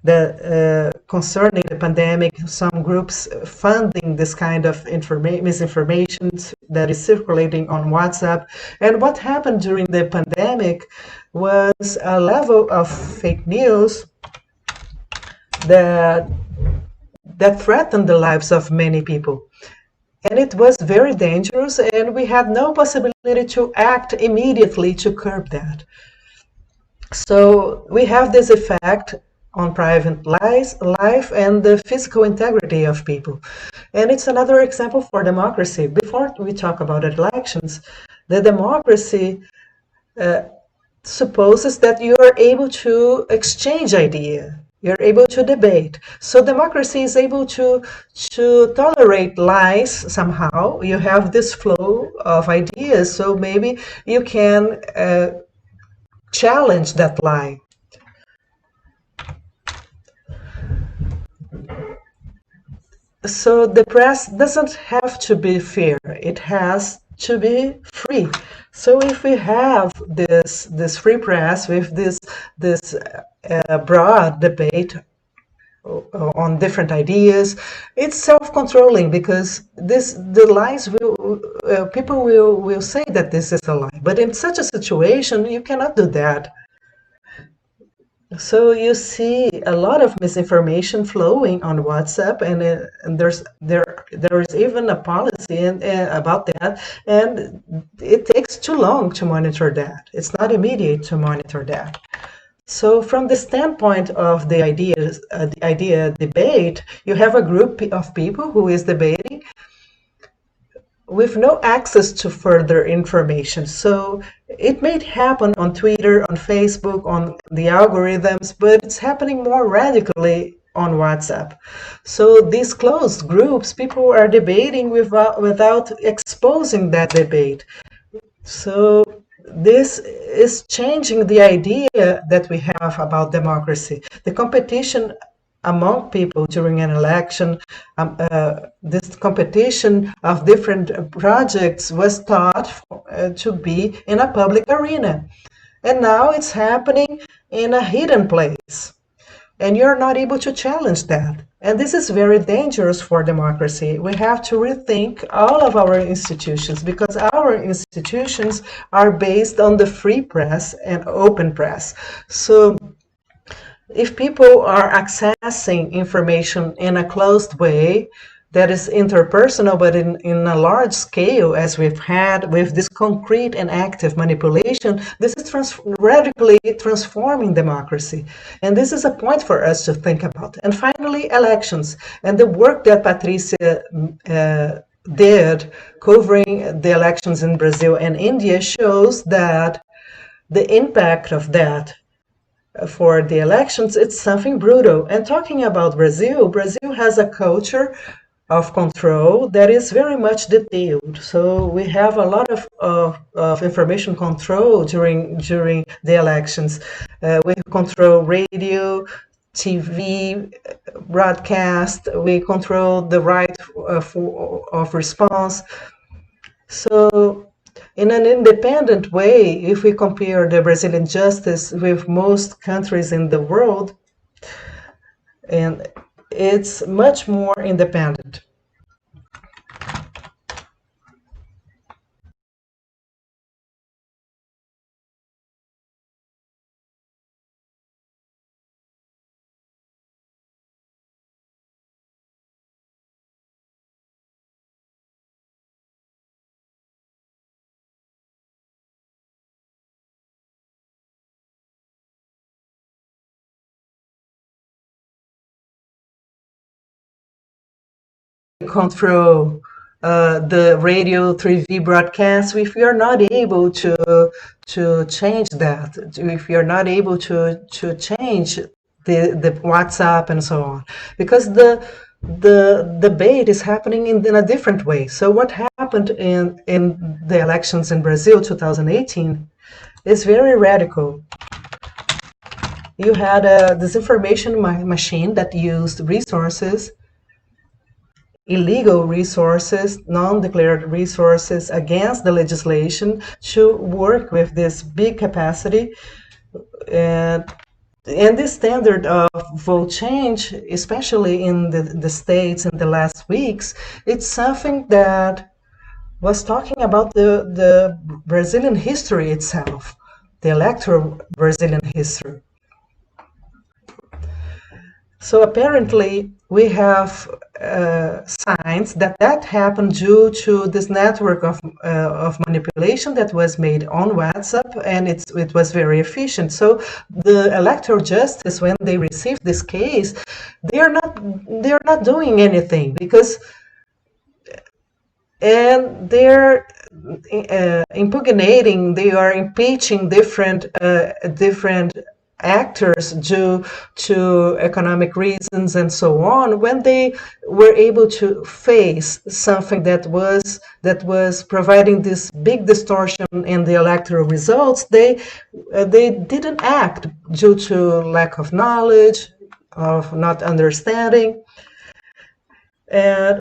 that concerning the pandemic. Some groups funding this kind of misinformation that is circulating on WhatsApp. And what happened during the pandemic was a level of fake news that threatened the lives of many people. And it was very dangerous, and we had no possibility to act immediately to curb that. So we have this effect on private life and the physical integrity of people. And it's another example for democracy. Before we talk about elections, the democracy supposes that you are able to exchange idea. You're able to debate. So democracy is able to tolerate lies somehow. You have this flow of ideas, so maybe you can challenge that lie. So the press doesn't have to be fair. It has to be free. So if we have this free press with this broad debate on different ideas, it's self-controlling, because the lies will people will say that this is a lie. But in such a situation, you cannot do that. So you see a lot of misinformation flowing on WhatsApp, and there is even a policy about that, and it takes too long to monitor that. It's not immediate to monitor that. So from the standpoint of the idea debate, you have a group of people who is debating with no access to further information. So it may happen on Twitter, on Facebook, on the algorithms, but it's happening more radically on WhatsApp. So these closed groups, people are debating without exposing that debate. So this is changing the idea that we have about democracy. The competition among people during an election, this competition of different projects was thought to be in a public arena. And now it's happening in a hidden place. And you're not able to challenge that. And this is very dangerous for democracy. We have to rethink all of our institutions, because our institutions are based on the free press and open press. So if people are accessing information in a closed way that is interpersonal, but in a large scale, as we've had with this concrete and active manipulation, this is radically transforming democracy. And this is a point for us to think about. And finally, elections. And the work that Patricia did covering the elections in Brazil and India shows that the impact of that for the elections, it's something brutal. And talking about Brazil, Brazil has a culture of control that is very much detailed. So we have a lot of information control during the elections. We control radio, TV, broadcast. We control the right of response. So in an independent way, if we compare the Brazilian justice with most countries in the world, and it's much more independent. control the radio 3V broadcast, if we are not able to change that, if we are not able to change the WhatsApp and so on, because the debate is happening in a different way. So what happened in the elections in Brazil 2018 is very radical. You had a disinformation machine that used resources, illegal resources, non-declared resources against the legislation to work with this big capacity. And this standard of vote change, especially in the States in the last weeks, it's something that was talking about the Brazilian history itself, the electoral Brazilian history. So apparently we have signs that happened due to this network of manipulation that was made on WhatsApp, and it was very efficient. So the electoral justice, when they received this case, they are not doing anything, because and they're impugnating, they are impeaching different actors due to economic reasons and so on, when they were able to face something that was providing this big distortion in the electoral results. They didn't act due to lack of knowledge, of not understanding. And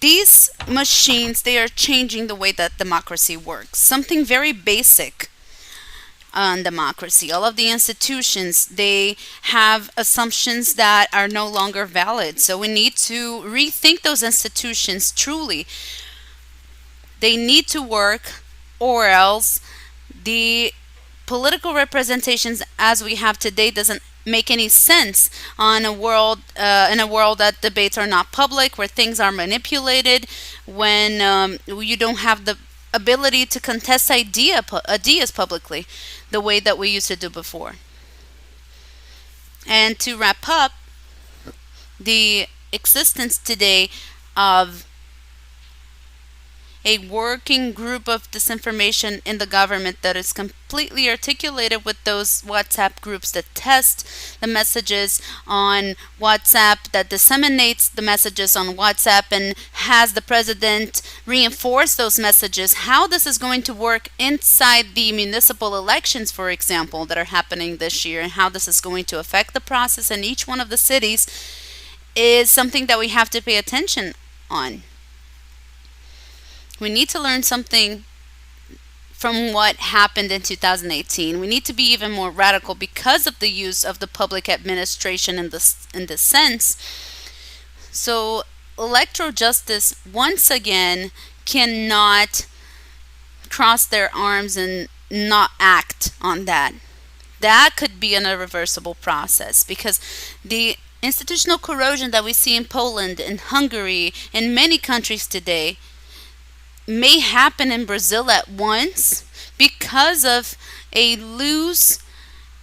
these machines, they are changing the way that democracy works. Something very basic on democracy. All of the institutions, they have assumptions that are no longer valid. So we need to rethink those institutions truly. They need to work, or else the political representations as we have today doesn't make any sense on a world in a world that debates are not public, where things are manipulated, when you don't have the ability to contest ideas publicly the way that we used to do before. And to wrap up, the existence today of a working group of disinformation in the government that is completely articulated with those WhatsApp groups that test the messages on WhatsApp, that disseminates the messages on WhatsApp and has the president reinforce those messages. How this is going to work inside the municipal elections, for example, that are happening this year, and how this is going to affect the process in each one of the cities is something that we have to pay attention on. We need to learn something from what happened in 2018. We need to be even more radical because of the use of the public administration in this sense. So electoral justice, once again, cannot cross their arms and not act on that. That could be an irreversible process, because the institutional corrosion that we see in Poland, in Hungary, in many countries today may happen in Brazil at once because of a loose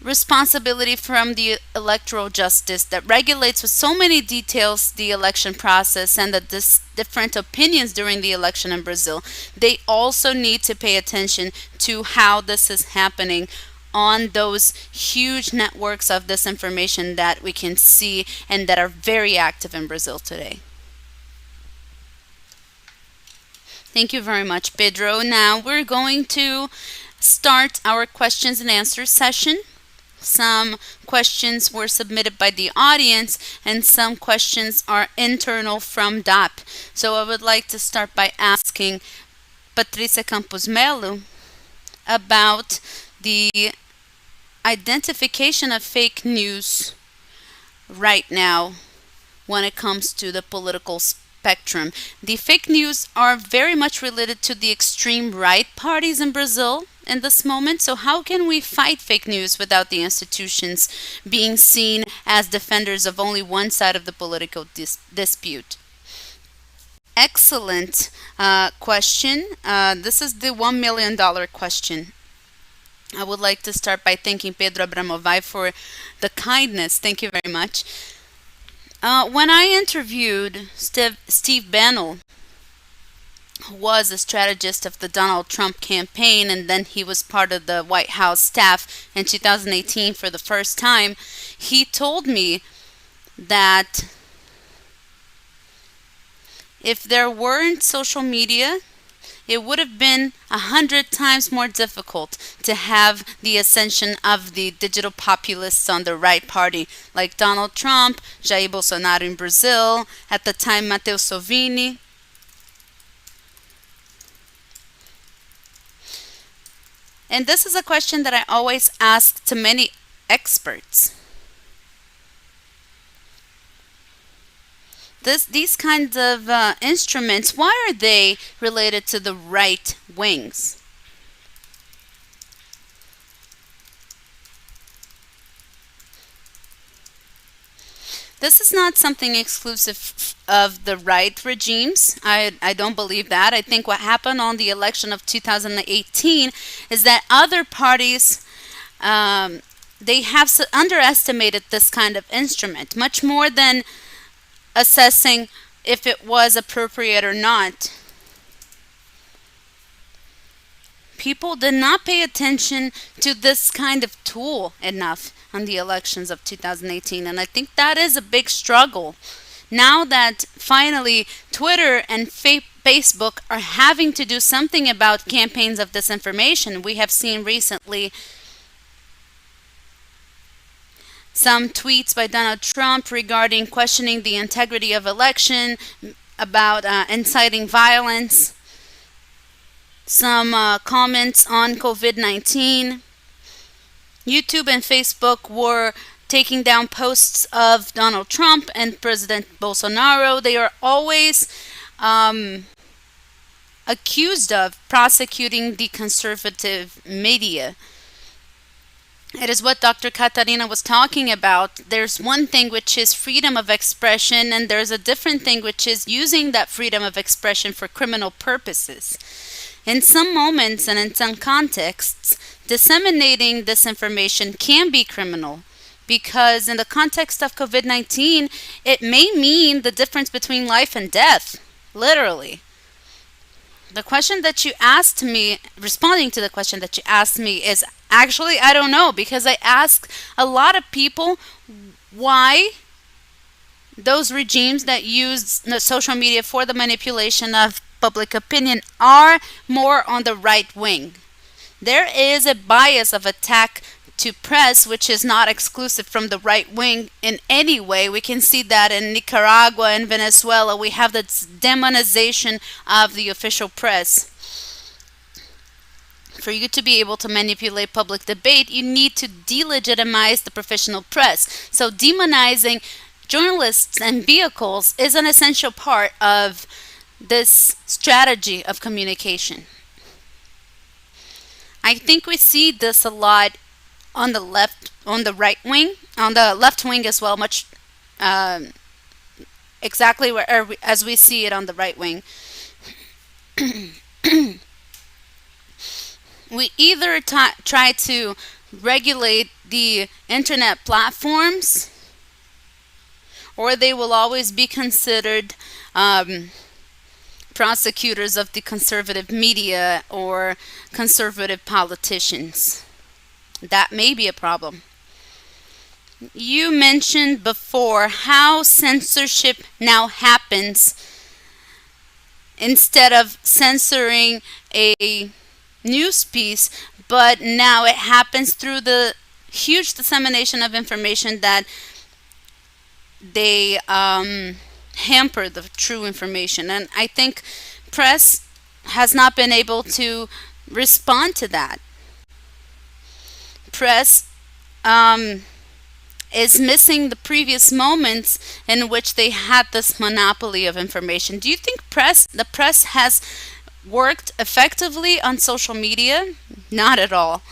responsibility from the electoral justice that regulates with so many details the election process and the different opinions during the election in Brazil. They also need to pay attention to how this is happening on those huge networks of disinformation that we can see and that are very active in Brazil today. Thank you very much, Pedro. Now we're going to start our questions and answers session. Some questions were submitted by the audience and some questions are internal from DAPP. So I would like to start by asking Patricia Campos Mello about the identification of fake news right now when it comes to the political spectrum. The fake news are very much related to the extreme right parties in Brazil in this moment. So how can we fight fake news without the institutions being seen as defenders of only one side of the political dispute? Excellent question. This is the $1 million question. I would like to start by thanking Pedro Abramovay for the kindness. Thank you very much. When I interviewed Steve Bannon, who was a strategist of the Donald Trump campaign, and then he was part of the White House staff in 2018 for the first time, he told me that if there weren't social media, it would have been 100 times more difficult to have the ascension of the digital populists on the right party, like Donald Trump, Jair Bolsonaro in Brazil, at the time Matteo Salvini. And this is a question that I always ask to many experts. These kinds of instruments, why are they related to the right wings? This is not something exclusive of the right regimes. I don't believe that. I think what happened on the election of 2018 is that other parties, they have underestimated this kind of instrument, much more than assessing if it was appropriate or not. People did not pay attention to this kind of tool enough on the elections of 2018, and I think that is a big struggle. Now that finally Twitter and Facebook are having to do something about campaigns of disinformation, we have seen recently some tweets by Donald Trump regarding questioning the integrity of election, about inciting violence, some comments on COVID-19. YouTube and Facebook were taking down posts of Donald Trump and President Bolsonaro. They are always accused of prosecuting the conservative media. It is what Dr. Catarina was talking about. There's one thing which is freedom of expression, and there's a different thing which is using that freedom of expression for criminal purposes. In some moments and in some contexts, disseminating disinformation can be criminal, because in the context of COVID-19, it may mean the difference between life and death, literally. The question that you asked me, responding to the question that you asked me, is actually, I don't know, because I asked a lot of people why those regimes that use social media for the manipulation of public opinion are more on the right wing. There is a bias of attack to press which is not exclusive from the right wing in any way. We can see that in Nicaragua and Venezuela. We have the demonization of the official press. For you to be able to manipulate public debate, you need to delegitimize the professional press. So demonizing journalists and vehicles is an essential part of this strategy of communication. I think we see this a lot on the left, on the right wing, on the left wing as well, much exactly as we see it on the right wing. We either try to regulate the internet platforms, or they will always be considered prosecutors of the conservative media or conservative politicians. That may be a problem. You mentioned before how censorship now happens. Instead of censoring a news piece, but now it happens through the huge dissemination of information that they hamper the true information. And I think press has not been able to respond to that. Press is missing the previous moments in which they had this monopoly of information. Do you think the press has worked effectively on social media? Not at all.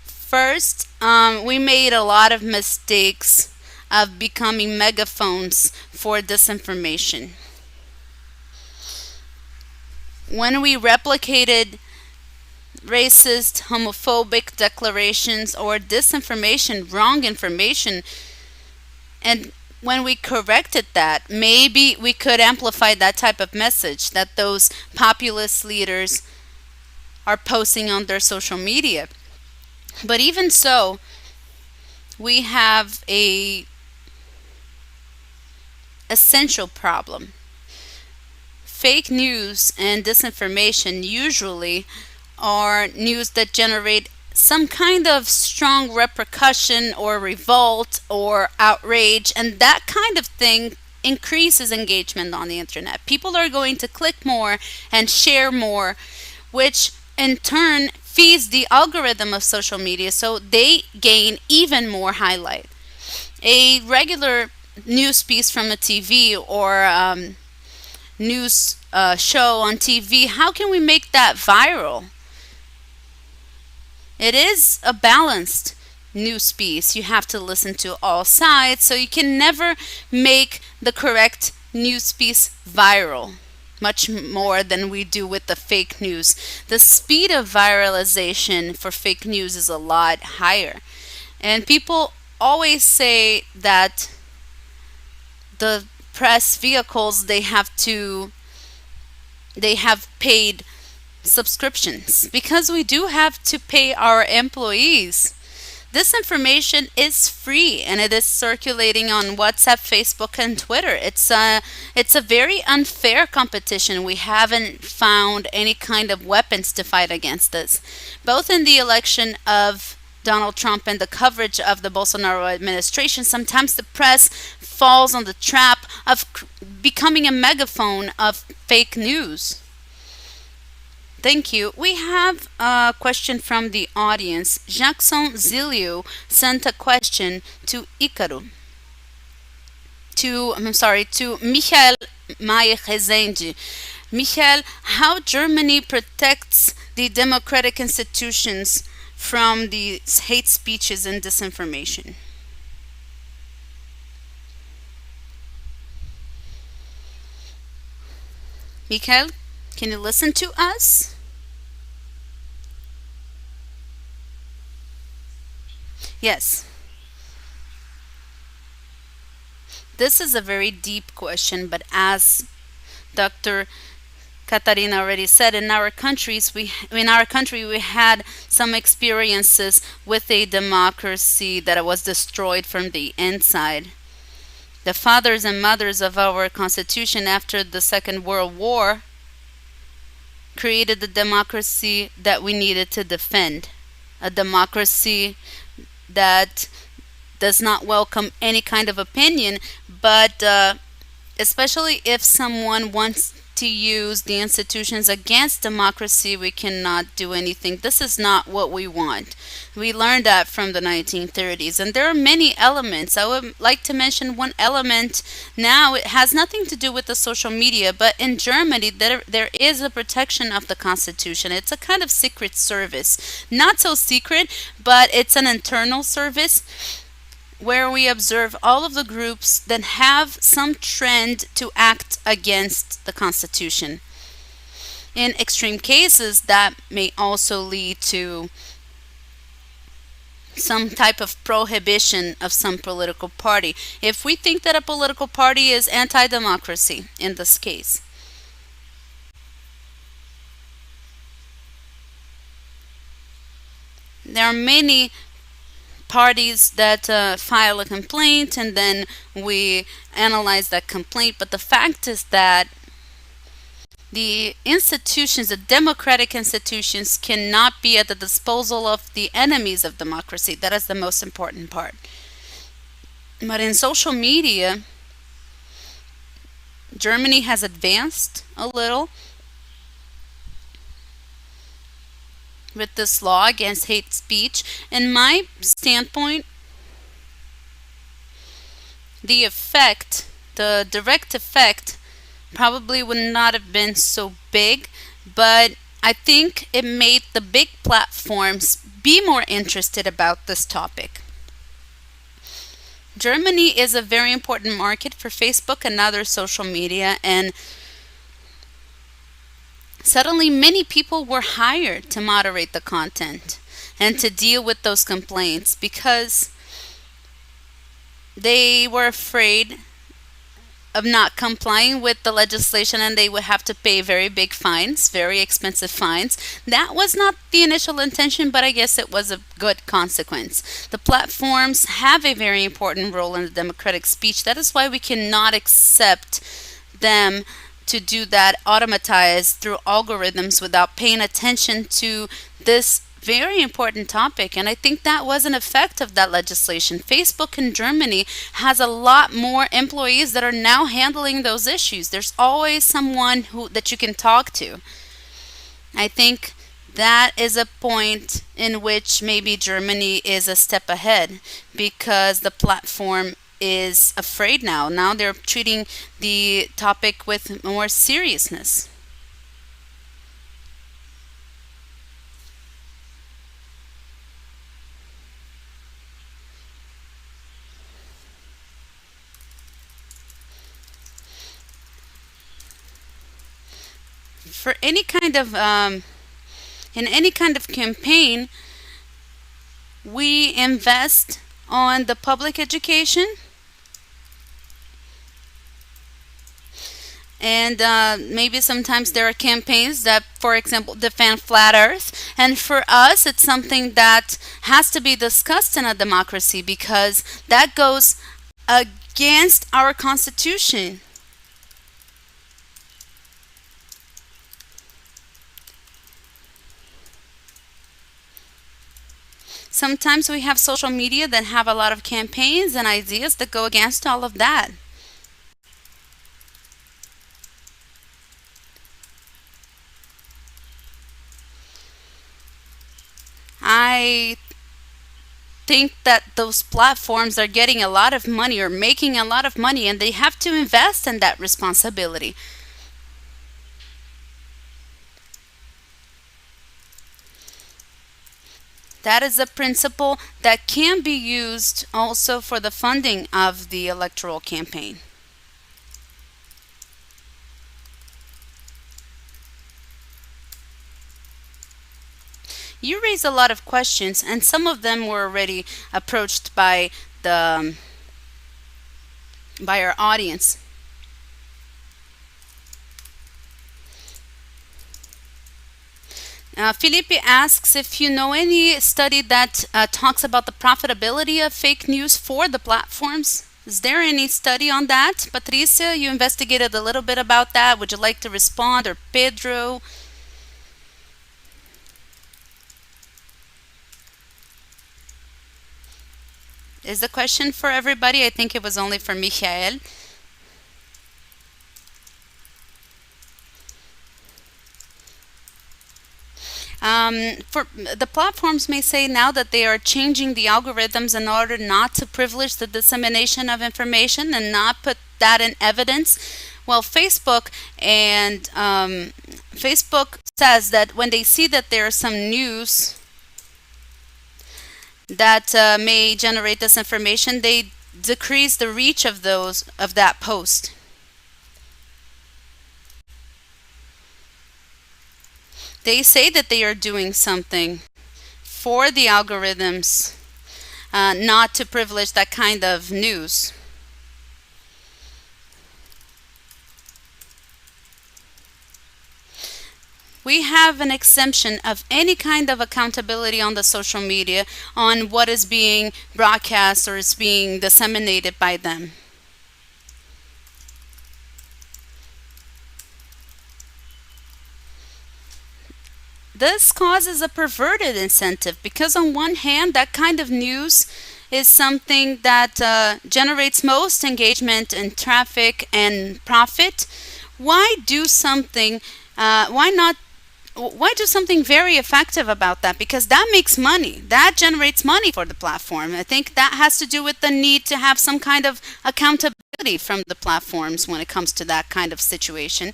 First, we made a lot of mistakes of becoming megaphones for disinformation. When we replicated racist, homophobic declarations, or disinformation, wrong information. And when we corrected that, maybe we could amplify that type of message that those populist leaders are posting on their social media. But even so, we have a essential problem. Fake news and disinformation usually are news that generate some kind of strong repercussion or revolt or outrage, and that kind of thing increases engagement on the internet. People are going to click more and share more, which in turn feeds the algorithm of social media, so they gain even more highlight. A regular news piece from a TV or news show on TV, how can we make that viral? It is a balanced news piece. You have to listen to all sides, so you can never make the correct news piece viral, much more than we do with the fake news. The speed of viralization for fake news is a lot higher. And people always say that the press vehicles, they have paid subscriptions, because we do have to pay our employees. This information is free and it is circulating on WhatsApp, Facebook, and Twitter. It's a very unfair competition. We haven't found any kind of weapons to fight against this. Both in the election of Donald Trump and the coverage of the Bolsonaro administration, sometimes the press falls on the trap of becoming a megaphone of fake news. Thank you. We have a question from the audience. Jackson Zilio sent a question to to Michael MEYER-RESENDE. Michael, how Germany protects the democratic institutions from these hate speeches and disinformation? Michael, can you listen to us? Yes. This is a very deep question, but as Dr. Katarina already said, in our country we had some experiences with a democracy that was destroyed from the inside. The fathers and mothers of our constitution after the Second World War created the democracy that we needed to defend. A democracy that does not welcome any kind of opinion, but especially if someone wants to use the institutions against democracy, we cannot do anything. This is not what we want. We learned that from the 1930s, and there are many elements. I would like to mention one element now. It has nothing to do with the social media, but in Germany there is a protection of the Constitution. It's a kind of secret service. Not so secret, but it's an internal service where we observe all of the groups that have some trend to act against the Constitution. In extreme cases, that may also lead to some type of prohibition of some political party. If we think that a political party is anti-democracy in this case, there are many parties that file a complaint, and then we analyze that complaint. But the fact is that the institutions, the democratic institutions, cannot be at the disposal of the enemies of democracy. That is the most important part. But in social media, Germany has advanced a little with this law against hate speech. In my standpoint, the direct effect probably would not have been so big, but I think it made the big platforms be more interested about this topic. Germany is a very important market for Facebook and other social media, and Suddenly, many people were hired to moderate the content and to deal with those complaints because they were afraid of not complying with the legislation and they would have to pay very big fines, very expensive fines. That was not the initial intention, but I guess it was a good consequence. The platforms have a very important role in the democratic speech. That is why we cannot accept them to do that automatized through algorithms without paying attention to this very important topic. And I think that was an effect of that legislation. Facebook in Germany has a lot more employees that are now handling those issues. There's always someone that you can talk to. I think that is a point in which maybe Germany is a step ahead because the platform is afraid now. Now they're treating the topic with more seriousness. For any kind of in any kind of campaign, we invest on the public education and maybe sometimes there are campaigns that, for example, defend flat earth, and for us it's something that has to be discussed in a democracy because that goes against our constitution. Sometimes we have social media that have a lot of campaigns and ideas that go against all of that. I think that those platforms are getting a lot of money or making a lot of money and they have to invest in that responsibility. That is a principle that can be used also for the funding of the electoral campaign. You raise a lot of questions, and some of them were already approached the by our audience. Felipe asks if you know any study that talks about the profitability of fake news for the platforms. Is there any study on that? Patricia, you investigated a little bit about that. Would you like to respond? Or Pedro? Is the question for everybody? I think it was only for Michael. For the platforms may say now that they are changing the algorithms in order not to privilege the dissemination of information and not put that in evidence. Well, Facebook says that when they see that there is some news that may generate this information, they decrease the reach of that post. They say that they are doing something for the algorithms not to privilege that kind of news. We have an exemption of any kind of accountability on the social media on what is being broadcast or is being disseminated by them. This causes a perverted incentive because on one hand, that kind of news is something that generates most engagement and traffic and profit. Why do something? Why do something very effective about that? Because that makes money. That generates money for the platform. I think that has to do with the need to have some kind of accountability from the platforms when it comes to that kind of situation.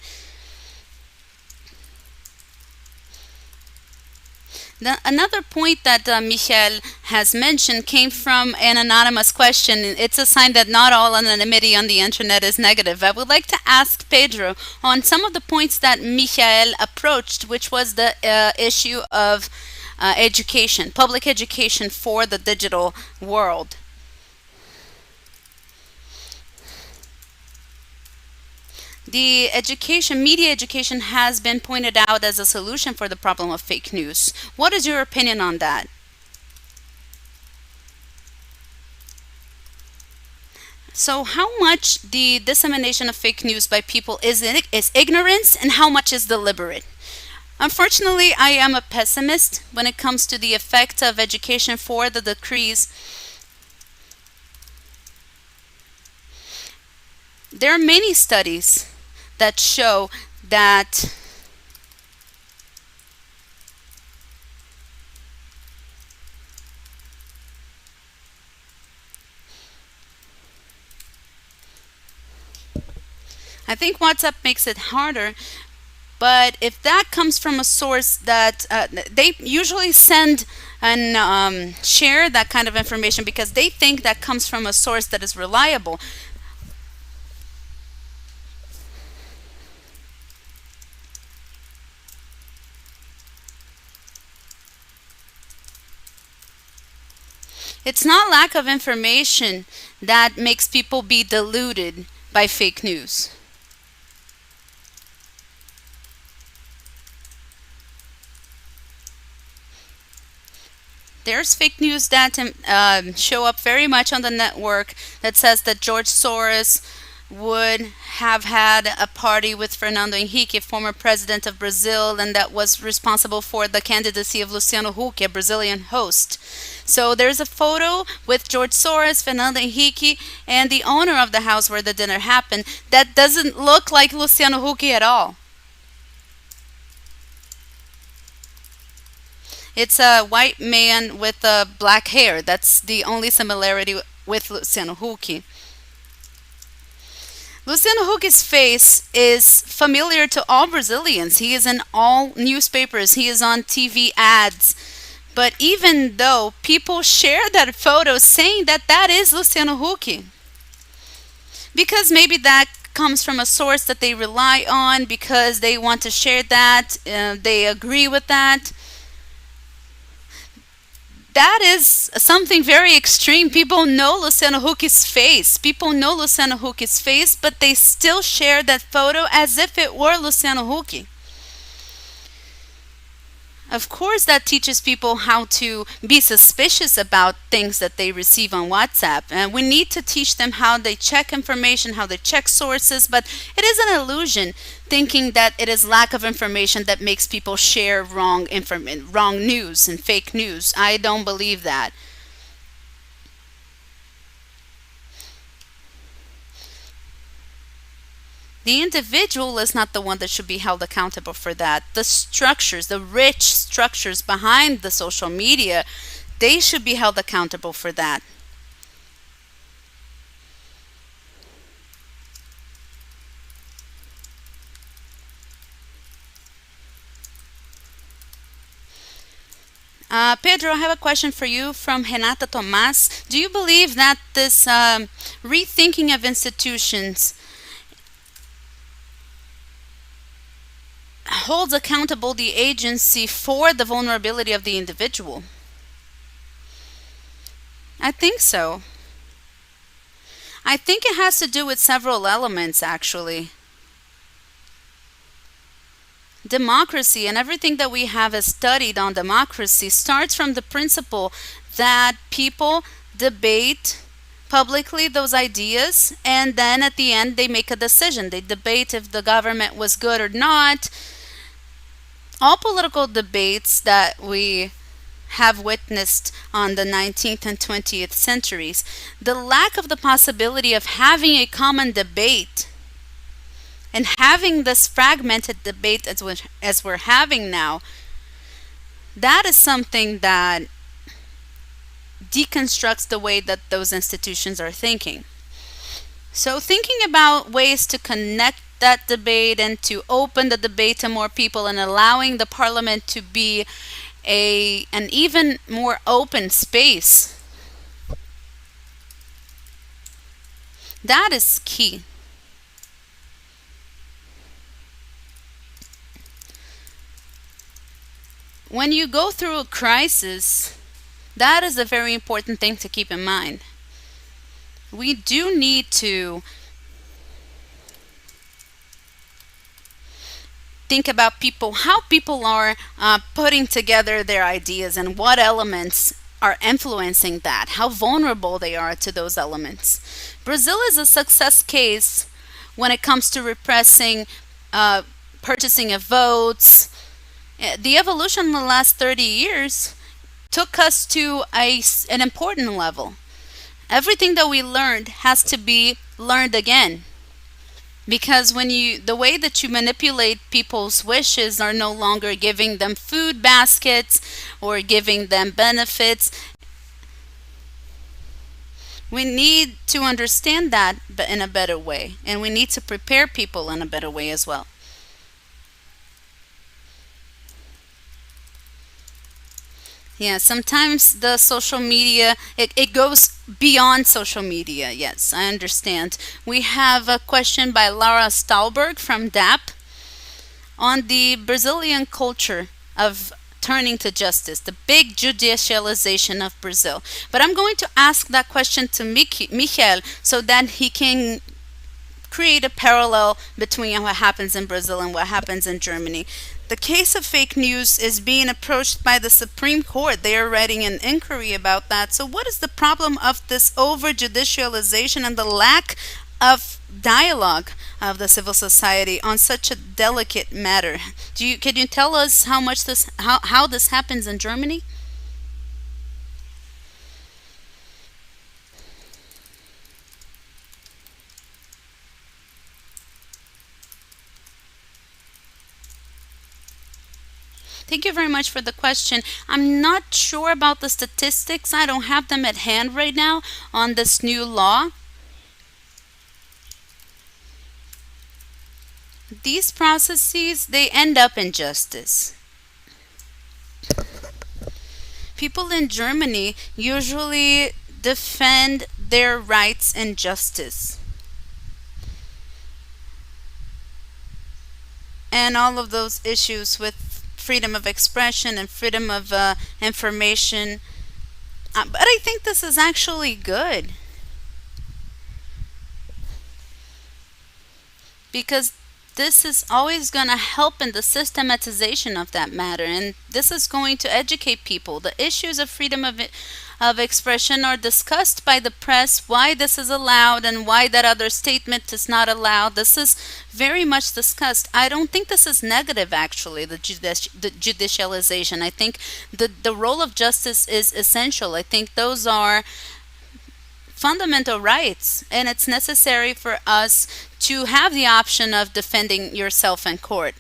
Another point that Michael has mentioned came from an anonymous question. It's a sign that not all anonymity on the internet is negative. I would like to ask Pedro on some of the points that Michael approached, which was the issue of education, public education for the digital world. The education, media education has been pointed out as a solution for the problem of fake news. What is your opinion on that? So, how much the dissemination of fake news by people is ignorance, and how much is deliberate? Unfortunately, I am a pessimist when it comes to the effect of education for the decrees. There are many studies that show that I think WhatsApp makes it harder, but if that comes from a source that they usually send and share that kind of information because they think that comes from a source that is reliable. It's not lack of information that makes people be deluded by fake news. There's fake news that show up very much on the network that says that George Soros would have had a party with Fernando Henrique, former president of Brazil, and that was responsible for the candidacy of Luciano Huck, a Brazilian host. So there's a photo with George Soros, Fernando Henrique, and the owner of the house where the dinner happened that doesn't look like Luciano Huck at all. It's a white man with black hair. That's the only similarity with Luciano Huck. Luciano Huck's face is familiar to all Brazilians. He is in all newspapers. He is on TV ads. But even though people share that photo saying that that is Luciano Huck, because maybe that comes from a source that they rely on, because they want to share that, they agree with that. That is something very extreme. People know Luciano Huck's face. People know Luciano Huck's face, but they still share that photo as if it were Luciano Huck. Of course, that teaches people how to be suspicious about things that they receive on WhatsApp. And we need to teach them how they check information, how they check sources. But it is an illusion thinking that it is lack of information that makes people share wrong news and fake news. I don't believe that. The individual is not the one that should be held accountable for that. The structures, the rich structures behind the social media, they should be held accountable for that. Pedro, I have a question for you from Renata Tomas. Do you believe that this rethinking of institutions holds accountable the agency for the vulnerability of the individual? I think so. I think it has to do with several elements, actually. Democracy and everything that we have studied on democracy starts from the principle that people debate publicly those ideas, and then at the end they make a decision. They debate if the government was good or not. All political debates that we have witnessed on the 19th and 20th centuries, the lack of the possibility of having a common debate and having this fragmented debate as we're having now, that is something that deconstructs the way that those institutions are thinking. So thinking about ways to connect that debate and to open the debate to more people and allowing the parliament to be an even more open space. That is key. When you go through a crisis, that is a very important thing to keep in mind. We do need to think about people, how people are putting together their ideas and what elements are influencing that, how vulnerable they are to those elements. Brazil is a success case when it comes to repressing purchasing of votes. The evolution in the last 30 years took us to an important level. Everything that we learned has to be learned again. Because the way that you manipulate people's wishes are no longer giving them food baskets or giving them benefits. We need to understand that in a better way, and we need to prepare people in a better way as well. Yeah, sometimes the social media, it goes beyond social media. Yes, I understand. We have a question by Laura Stahlberg from DAPP on the Brazilian culture of turning to justice, the big judicialization of Brazil. But I'm going to ask that question to Michael so that he can create a parallel between what happens in Brazil and what happens in Germany. The case of fake news is being approached by the Supreme Court. They are writing an inquiry about that. So what is the problem of this over-judicialization and the lack of dialogue of the civil society on such a delicate matter? Can you tell us how this happens in Germany? Thank you very much for the question. I'm not sure about the statistics. I don't have them at hand right now on this new law. These processes, they end up in justice. People in Germany usually defend their rights in justice. And all of those issues with freedom of expression and freedom of information. But I think this is actually good. Because this is always going to help in the systematization of that matter, and this is going to educate people. The issues of freedom of expression are discussed by the press, why this is allowed and why that other statement is not allowed. This is very much discussed. I don't think this is negative, actually, the judicialization. I think the role of justice is essential. I think those are fundamental rights, and it's necessary for us to have the option of defending yourself in court.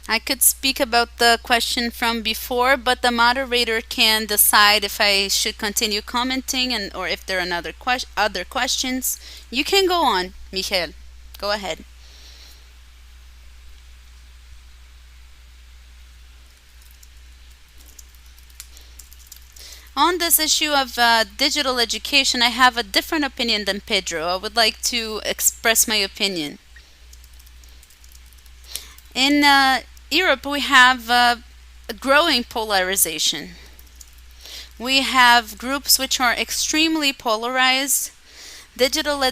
I could speak about the question from before, but the moderator can decide if I should continue commenting or if there are other questions. You can go on, Michael. Go ahead. On this issue of digital education, I have a different opinion than Pedro. I would like to express my opinion. In Europe, we have a growing polarization. We have groups which are extremely polarized. Digital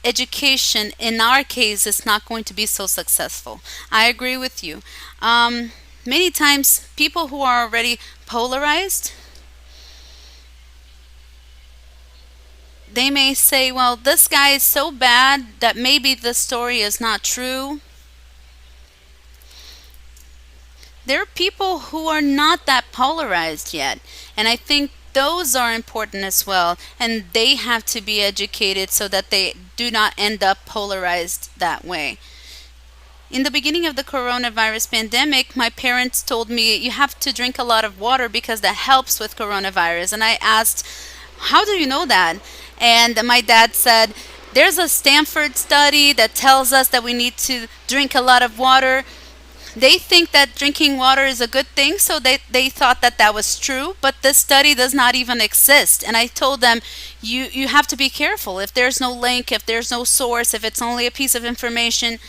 education, in our case, is not going to be so successful. I agree with you. Many times, people who are already polarized, they may say, well, this guy is so bad that maybe the story is not true. There are people who are not that polarized yet, and I think those are important as well, and they have to be educated so that they do not end up polarized that way. In the beginning of the coronavirus pandemic, my parents told me you have to drink a lot of water because that helps with coronavirus, and I asked, how do you know that? And my dad said, there's a Stanford study that tells us that we need to drink a lot of water. They think that drinking water is a good thing, so they thought that that was true, but this study does not even exist. And I told them, you have to be careful. If there's no link, if there's no source, if it's only a piece of information,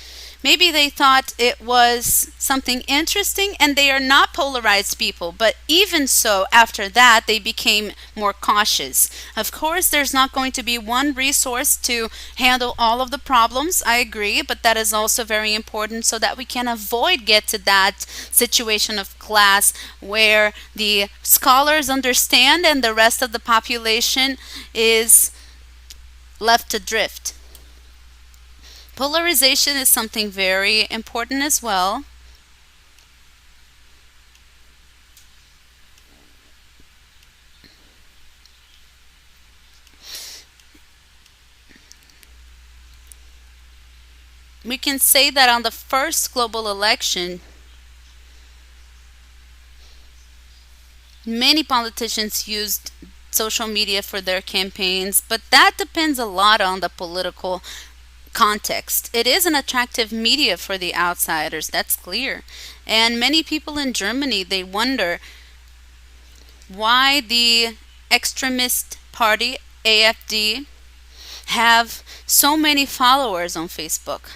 maybe they thought it was something interesting, and they are not polarized people. But even so, after that, they became more cautious. Of course, there's not going to be one resource to handle all of the problems. I agree, but that is also very important so that we can avoid get to that situation of class where the scholars understand and the rest of the population is left adrift. Polarization is something very important as well. We can say that on the first global election, many politicians used social media for their campaigns, but that depends a lot on the political context. It is an attractive media for the outsiders, that's clear. And many people in Germany, they wonder why the extremist party AfD have so many followers on Facebook.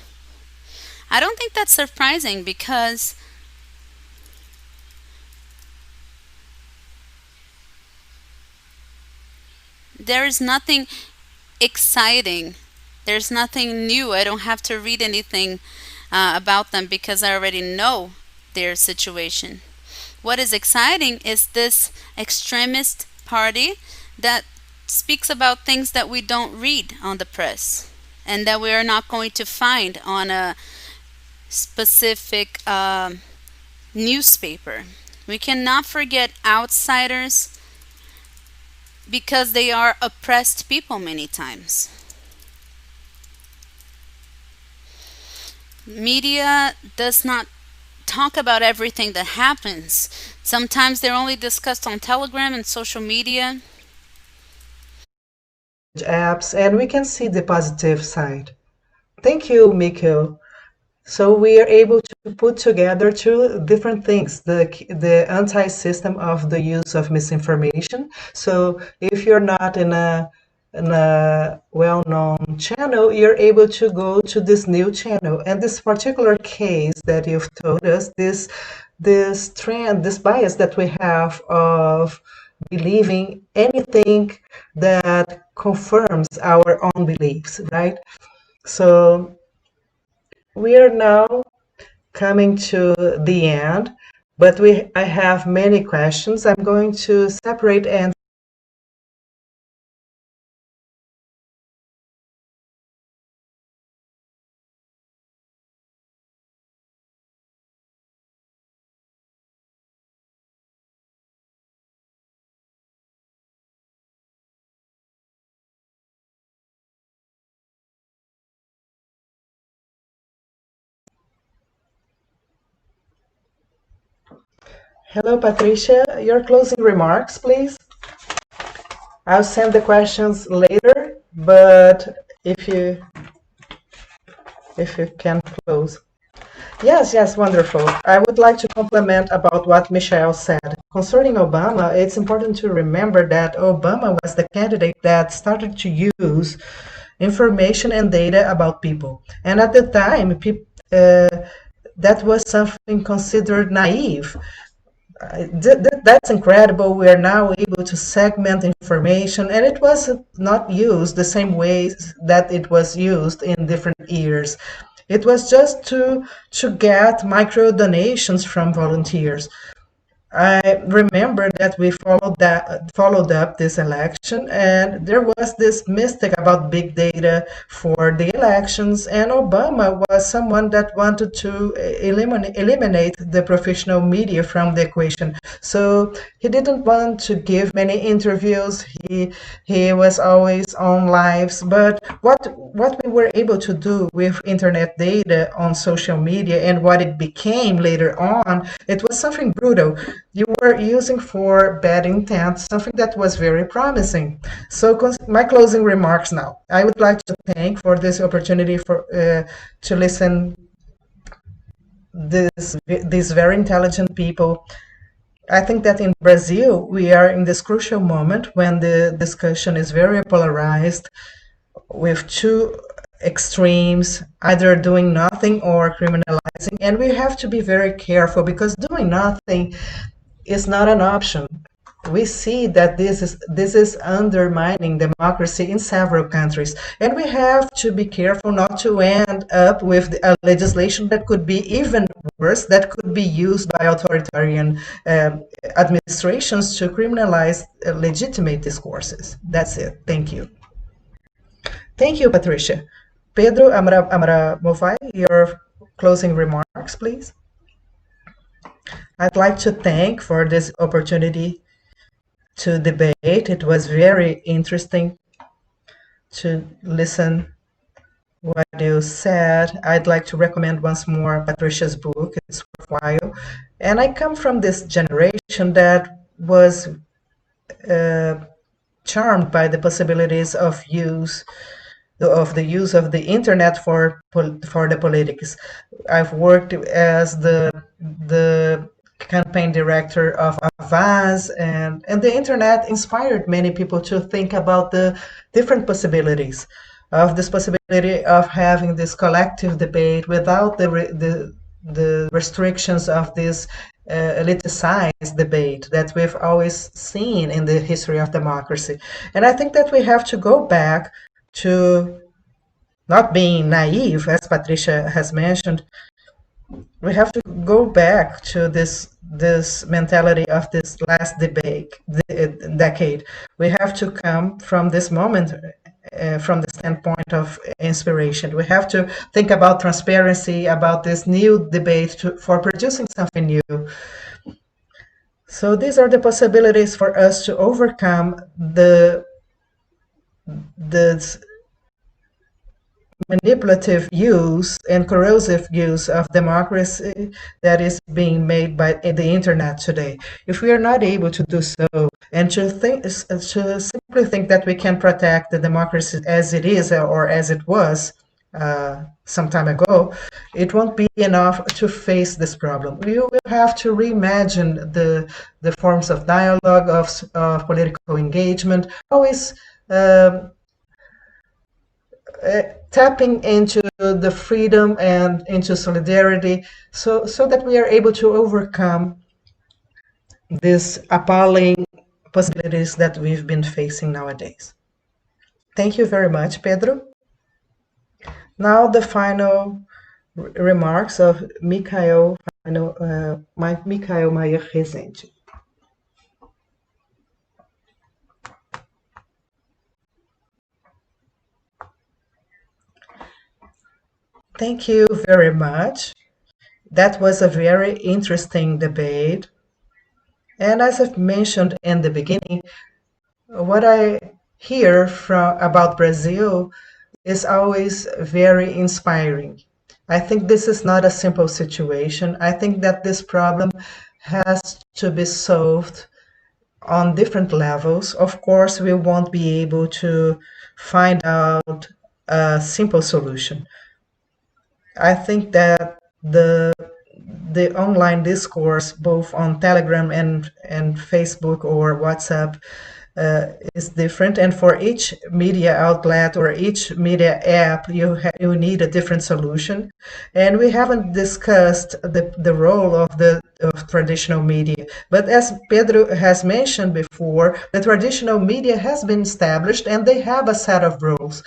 I don't think that's surprising because there is nothing exciting. There's nothing new. I don't have to read anything about them because I already know their situation. What is exciting is this extremist party that speaks about things that we don't read on the press and that we are not going to find on a specific newspaper. We cannot forget outsiders because they are oppressed people many times. Media does not talk about everything that happens. Sometimes they're only discussed on Telegram and social media. Apps, and we can see the positive side. Thank you, Mikkel. So we are able to put together two different things, the anti-system of the use of misinformation. So if you're not in a well-known channel, you're able to go to this new channel. And this particular case that you've told us, this trend, this bias that we have of believing anything that confirms our own beliefs, right? So we are now coming to the end, but I have many questions. I'm going to separate and hello, Patricia. Your closing remarks, please. I'll send the questions later, but if you can close. Yes, wonderful. I would like to comment about what Michelle said. Concerning Obama, it's important to remember that Obama was the candidate that started to use information and data about people. And at the time, that was something considered naive. That's incredible. We are now able to segment information, and it was not used the same way that it was used in different years. It was just to get micro donations from volunteers. I remember that we followed up this election, and there was this mystic about big data for the elections, and Obama was someone that wanted to eliminate the professional media from the equation. So he didn't want to give many interviews. He was always on lives. But what we were able to do with internet data on social media and what it became later on, it was something brutal. You were using for bad intent, something that was very promising. So my closing remarks now. I would like to thank for this opportunity to listen these very intelligent people. I think that in Brazil, we are in this crucial moment when the discussion is very polarized with two extremes, either doing nothing or criminalizing. And we have to be very careful because doing nothing is not an option. We see that this is undermining democracy in several countries, and we have to be careful not to end up with a legislation that could be even worse, that could be used by authoritarian administrations to criminalize legitimate discourses. That's it. Thank you. Thank you, Patricia. Pedro Amara Movai, your closing remarks, please. I'd like to thank for this opportunity to debate. It was very interesting to listen what you said. I'd like to recommend once more Patricia's book. It's worthwhile. And I come from this generation that was charmed by the possibilities of the use of the internet for the politics. I've worked as the campaign director of VAZ, and the internet inspired many people to think about the different possibilities of this possibility of having this collective debate without the restrictions of this eliticized debate that we've always seen in the history of democracy. And I think that we have to go back to not being naive, as Patricia has mentioned. We have to go back to this mentality of this last decade. We have to come from this moment from the standpoint of inspiration. We have to think about transparency, about this new debate for producing something new. So these are the possibilities for us to overcome the manipulative use and corrosive use of democracy that is being made by the internet today. If we are not able to do so and to simply think that we can protect the democracy as it is or as it was some time ago, it won't be enough to face this problem. We will have to reimagine the forms of dialogue, of political engagement, always tapping into the freedom and into solidarity so that we are able to overcome these appalling possibilities that we've been facing nowadays. Thank you very much, Pedro. Now the final remarks of Michael MEYER-RESENDE. Thank you very much. That was a very interesting debate. And as I've mentioned in the beginning, what I hear about Brazil is always very inspiring. I think this is not a simple situation. I think that this problem has to be solved on different levels. Of course, we won't be able to find out a simple solution. I think that the online discourse, both on Telegram and Facebook or WhatsApp, is different. And for each media outlet or each media app, you need a different solution. And we haven't discussed the role of traditional media. But as Pedro has mentioned before, the traditional media has been established and they have a set of rules.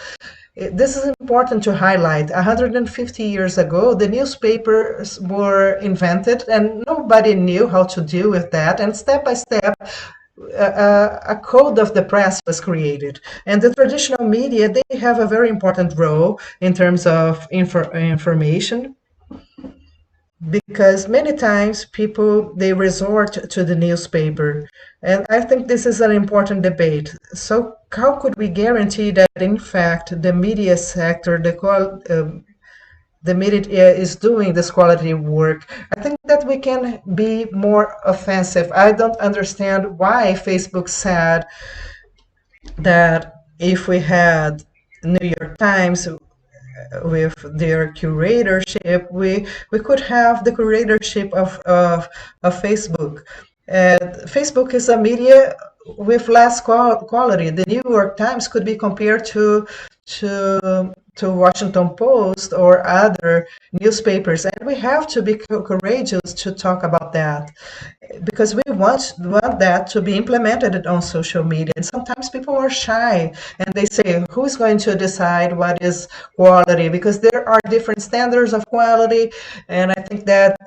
This is important to highlight. 150 years ago, the newspapers were invented and nobody knew how to deal with that. And step by step, a code of the press was created. And the traditional media, they have a very important role in terms of information, because many times people, they resort to the newspaper. And I think this is an important debate. So how could we guarantee that, in fact, the media sector, the media is doing this quality work? I think that we can be more offensive. I don't understand why Facebook said that if we had New York Times, with their curatorship. We could have the curatorship of Facebook. Facebook is a media with less quality. The New York Times could be compared to Washington Post or other newspapers, and we have to be courageous to talk about that because we want that to be implemented on social media. And sometimes people are shy and they say, who's going to decide what is quality? Because there are different standards of quality, and I think that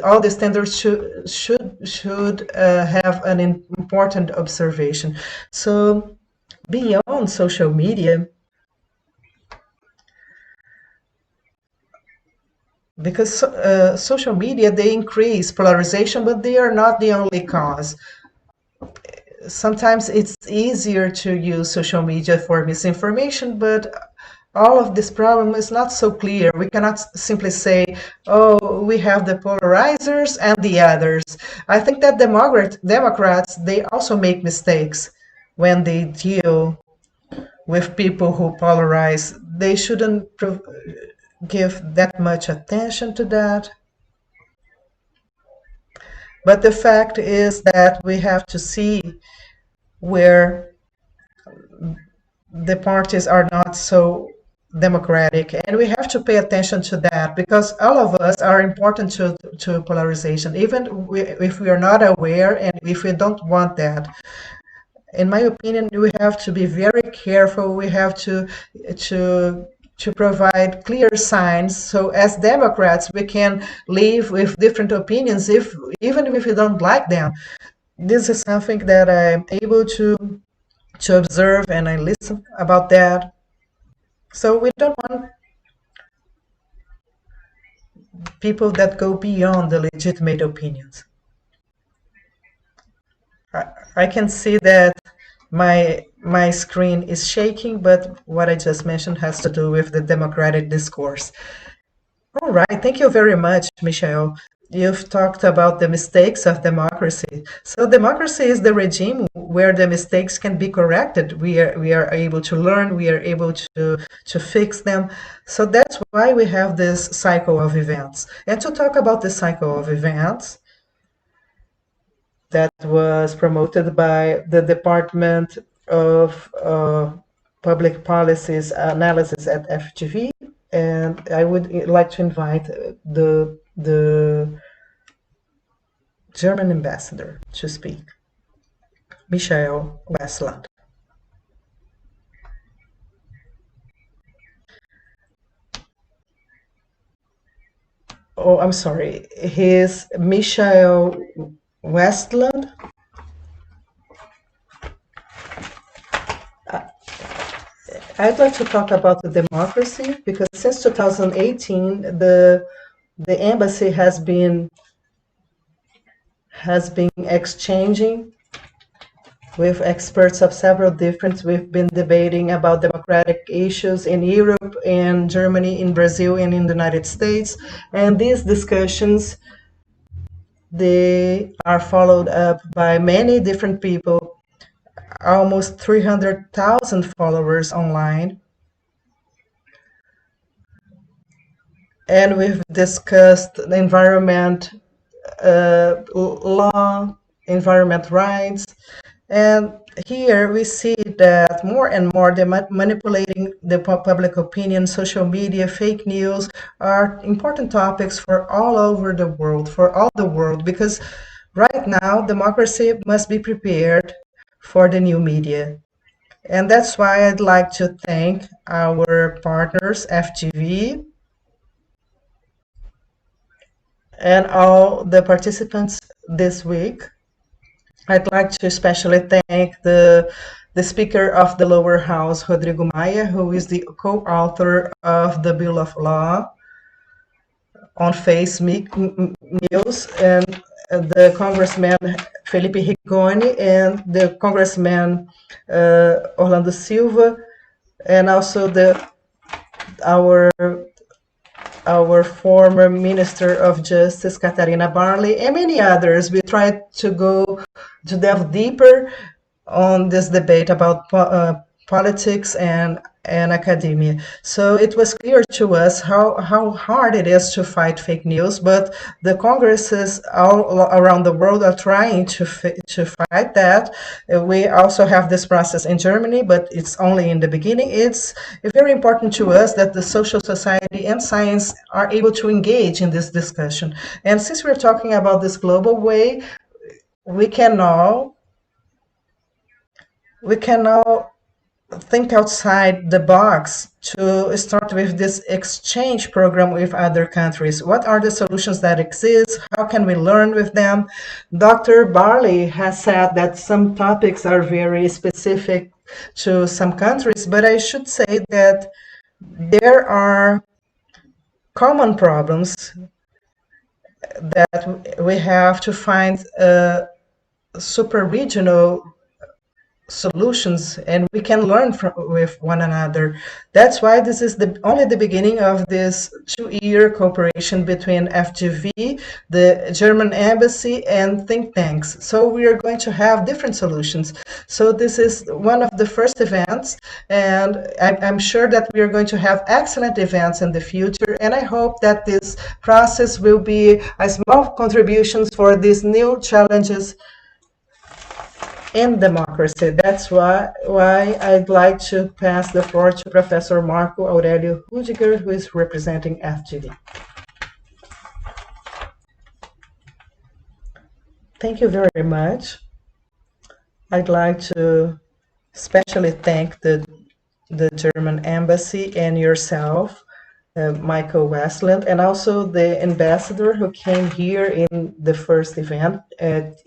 all the standards should have an important observation. So beyond social media, because social media, they increase polarization, but they are not the only cause. Sometimes it's easier to use social media for misinformation, but all of this problem is not so clear. We cannot simply say, oh, we have the polarizers and the others. I think that Democrats, they also make mistakes when they deal with people who polarize. They shouldn't give that much attention to that. But the fact is that we have to see where the parties are not so democratic, and we have to pay attention to that because all of us are important to polarization, even if we are not aware and if we don't want that. In my opinion, we have to be very careful. We have to provide clear signs, so as Democrats we can live with different opinions even if we don't like them. This is something that I'm able to observe, and I listen about that. So we don't want people that go beyond the legitimate opinions. I can see that my screen is shaking, but what I just mentioned has to do with the democratic discourse. All right, thank you very much, Michelle. You've talked about the mistakes of democracy. So democracy is the regime where the mistakes can be corrected. We are able to learn, we are able to fix them. So that's why we have this cycle of events. And to talk about the cycle of events that was promoted by the Department of Public Policies Analysis at FGV, and I would like to invite the German ambassador to speak, Michael Westland. Oh, I'm sorry. He's Michael Westland. I'd like to talk about the democracy because since 2018, the embassy has been exchanging with experts of several different. We've been debating about democratic issues in Europe, in Germany, in Brazil, and in the United States. And these discussions, they are followed up by many different people, almost 300,000 followers online. And we've discussed the environment, law, environment rights. And here we see that more and more manipulating the public opinion, social media, fake news are important topics for all over the world, for all the world, because right now democracy must be prepared for the new media. And that's why I'd like to thank our partners, FGV, and all the participants this week. I'd like to especially thank the Speaker of the Lower House, Rodrigo Maia, who is the co-author of the Bill of Law on Face News, and the Congressman Felipe Rigoni, and the Congressman Orlando Silva, and also our former Minister of Justice, Catarina Barley, and many others. We tried to delve deeper on this debate about politics and academia. So it was clear to us how hard it is to fight fake news, but the congresses all around the world are trying to fight that. We also have this process in Germany, but it's only in the beginning. It's very important to us that the social society and science are able to engage in this discussion. And since we're talking about this global way, we can now think outside the box to start with this exchange program with other countries. What are the solutions that exist? How can we learn with them? Dr. Barley has said that some topics are very specific to some countries, but I should say that there are common problems that we have to find super regional solutions, and we can learn with one another. That's why this is only the beginning of this 2-year cooperation between FGV, the German Embassy, and think tanks. So we are going to have different solutions. So this is one of the first events, and I'm sure that we are going to have excellent events in the future, and I hope that this process will be a small contributions for these new challenges in democracy. That's why I'd like to pass the floor to Professor Marco Aurelio Rudiger, who is representing FGV. Thank you very much. I'd like to especially thank the German Embassy and yourself, Michael Westland, and also the ambassador who came here in the first event at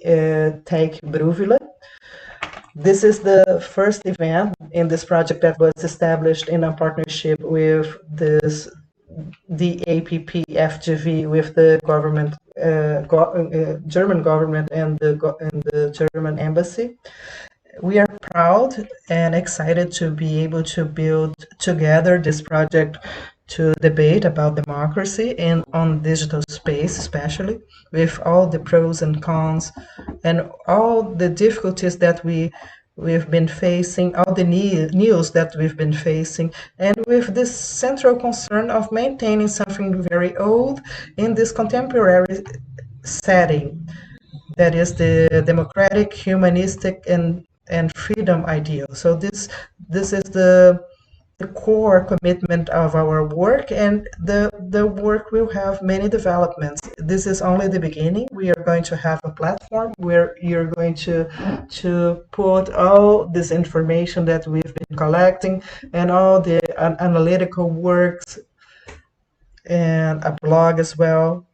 Take Bruvila. This is the first event in this project that was established in a partnership with the DAPP FGV, with the government, German government and the German embassy. We are proud and excited to be able to build together this project to debate about democracy and on digital space, especially with all the pros and cons and all the difficulties that we've been facing, all the news that we've been facing, and with this central concern of maintaining something very old in this contemporary setting, that is the democratic, humanistic, and freedom ideal. So this is the core commitment of our work, and the work will have many developments. This is only the beginning. We are going to have a platform where you're going to put all this information that we've been collecting and all the analytical works and a blog as well.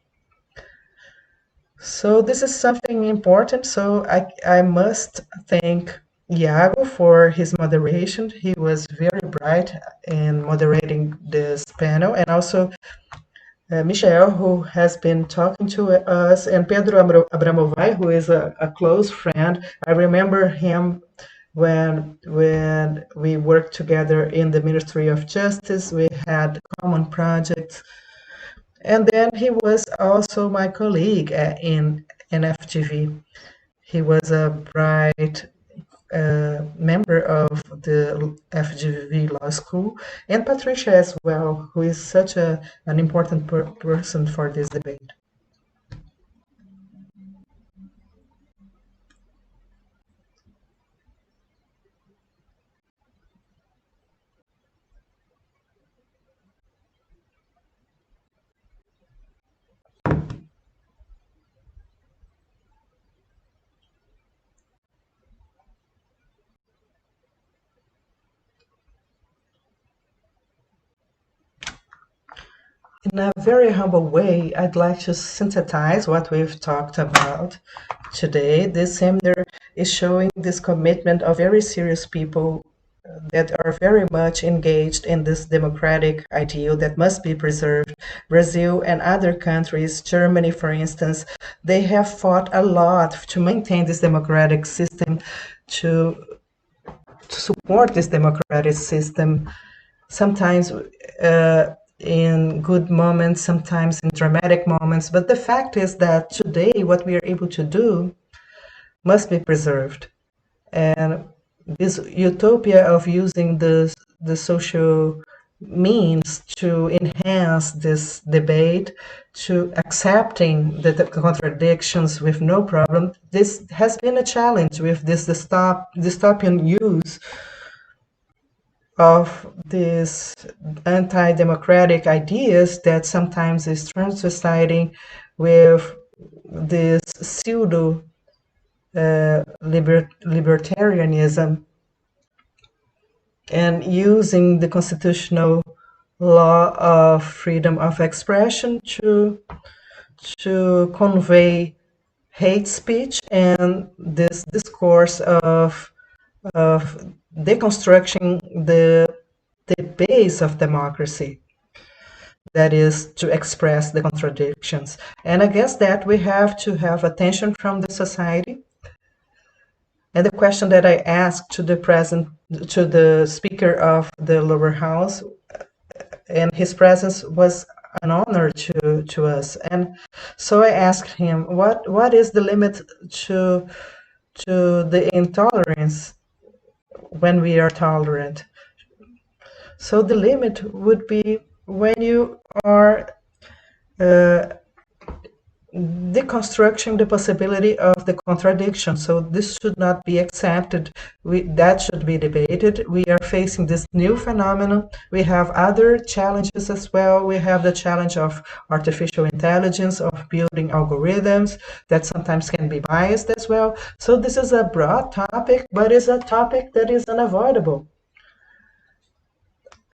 So this is something important. So I must thank Iago for his moderation. He was very bright in moderating this panel, and also Michelle, who has been talking to us, and Pedro Abramovay, who is a close friend. I remember him when we worked together in the Ministry of Justice. We had common projects. And then he was also my colleague in FGV. He was a bright member of the FGV Law School, and Patricia as well, who is such an important person for this debate. In a very humble way, I'd like to synthesize what we've talked about today. This seminar is showing this commitment of very serious people that are very much engaged in this democratic ideal that must be preserved. Brazil and other countries, Germany, for instance, they have fought a lot to maintain this democratic system, to support this democratic system, sometimes in good moments, sometimes in dramatic moments. But the fact is that today what we are able to do must be preserved. And this utopia of using the social means to enhance this debate, to accepting the contradictions with no problem. This has been a challenge with this dystopian use of these anti-democratic ideas that sometimes is transvestiting with this pseudo libertarianism and using the constitutional law of freedom of expression to convey hate speech and this discourse of deconstructing the base of democracy, that is to express the contradictions. And against that, we have to have attention from the society. And the question that I asked to the speaker of the lower house, and his presence was an honor to us. And so I asked him, what is the limit to the intolerance when we are tolerant? So the limit would be when you are deconstructing the possibility of the contradiction. So this should not be accepted. That should be debated. We are facing this new phenomenon. We have other challenges as well. We have the challenge of artificial intelligence, of building algorithms that sometimes can be biased as well. So this is a broad topic, but it's a topic that is unavoidable.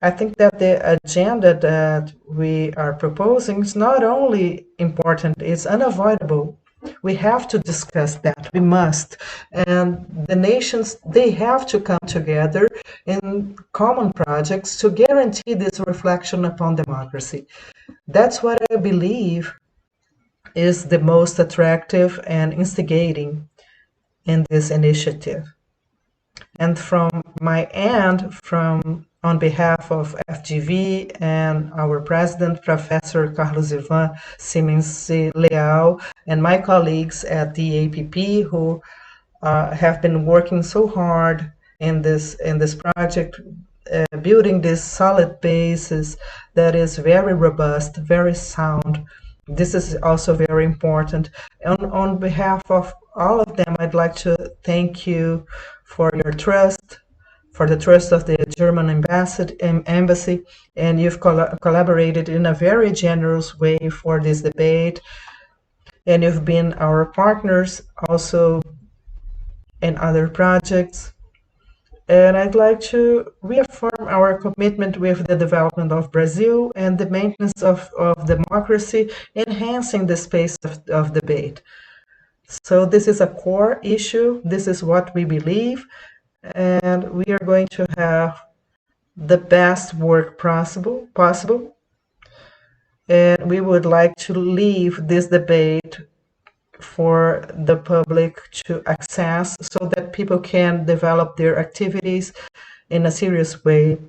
I think that the agenda that we are proposing is not only important, it's unavoidable. We have to discuss that, we must. And the nations, they have to come together in common projects to guarantee this reflection upon democracy. That's what I believe is the most attractive and instigating in this initiative. And from my end, on behalf of FGV and our president, Professor Carlos Ivan Simens Leal, and my colleagues at the APP who have been working so hard in this project, building this solid basis that is very robust, very sound. This is also very important. On behalf of all of them, I'd like to thank you for your trust, for the trust of the German Embassy, and you've collaborated in a very generous way for this debate, and you've been our partners also in other projects. And I'd like to reaffirm our commitment with the development of Brazil and the maintenance of democracy, enhancing the space of debate. So this is a core issue. This is what we believe. And we are going to have the best work possible. And we would like to leave this debate for the public to access so that people can develop their activities in a serious way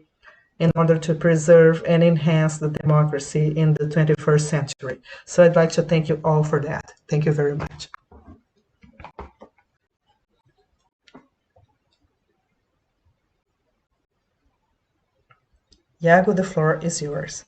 in order to preserve and enhance the democracy in the 21st century. So I'd like to thank you all for that. Thank you very much. Iago, the floor is yours.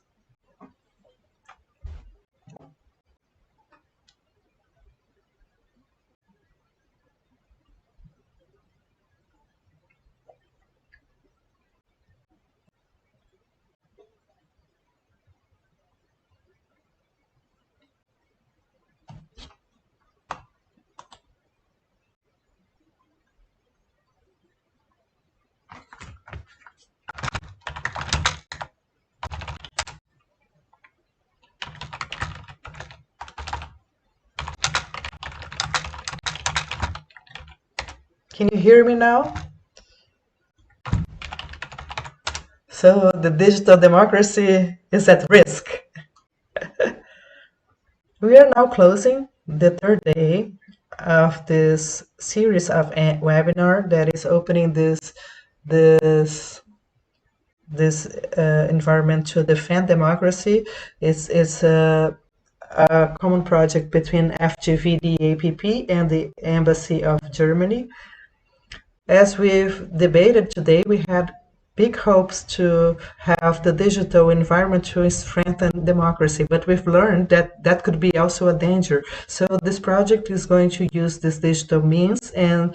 Can you hear me now? So the digital democracy is at risk. We are now closing the third day of this series of webinar that is opening this environment to defend democracy. It's a common project between FGV DAPP and the Embassy of Germany. as we've debated today, we had big hopes to have the digital environment to strengthen democracy, but we've learned that that could be also a danger. So this project is going to use this digital means and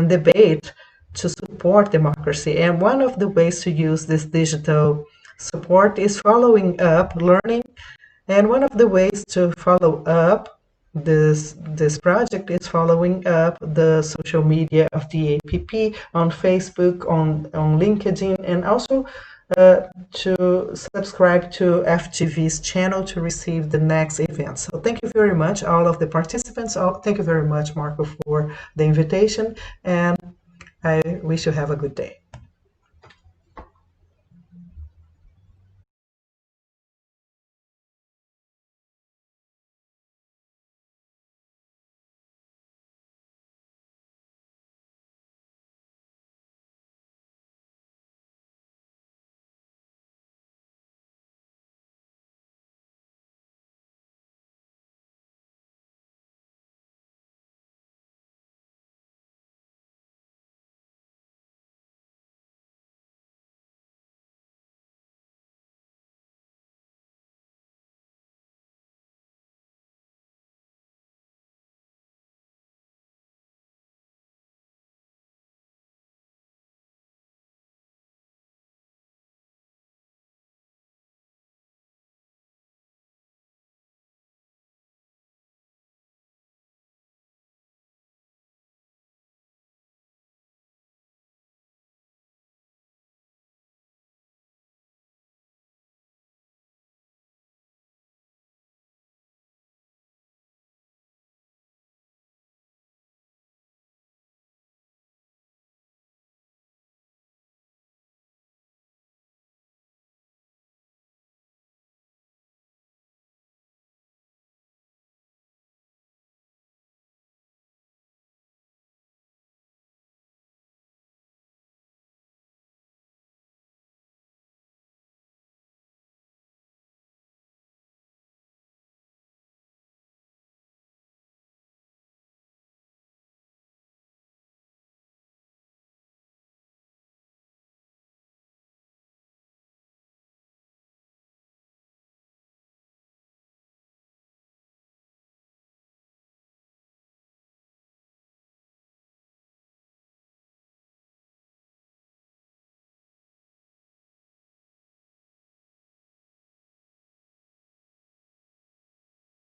debate to support democracy. And one of the ways to use this digital support is following up learning. And one of the ways to follow up this project is following up the social media of the APP on Facebook, on LinkedIn, and also to subscribe to FGV's channel to receive the next event. So thank you very much, all of the participants. Thank you very much, Marco, for the invitation, and I wish you have a good day.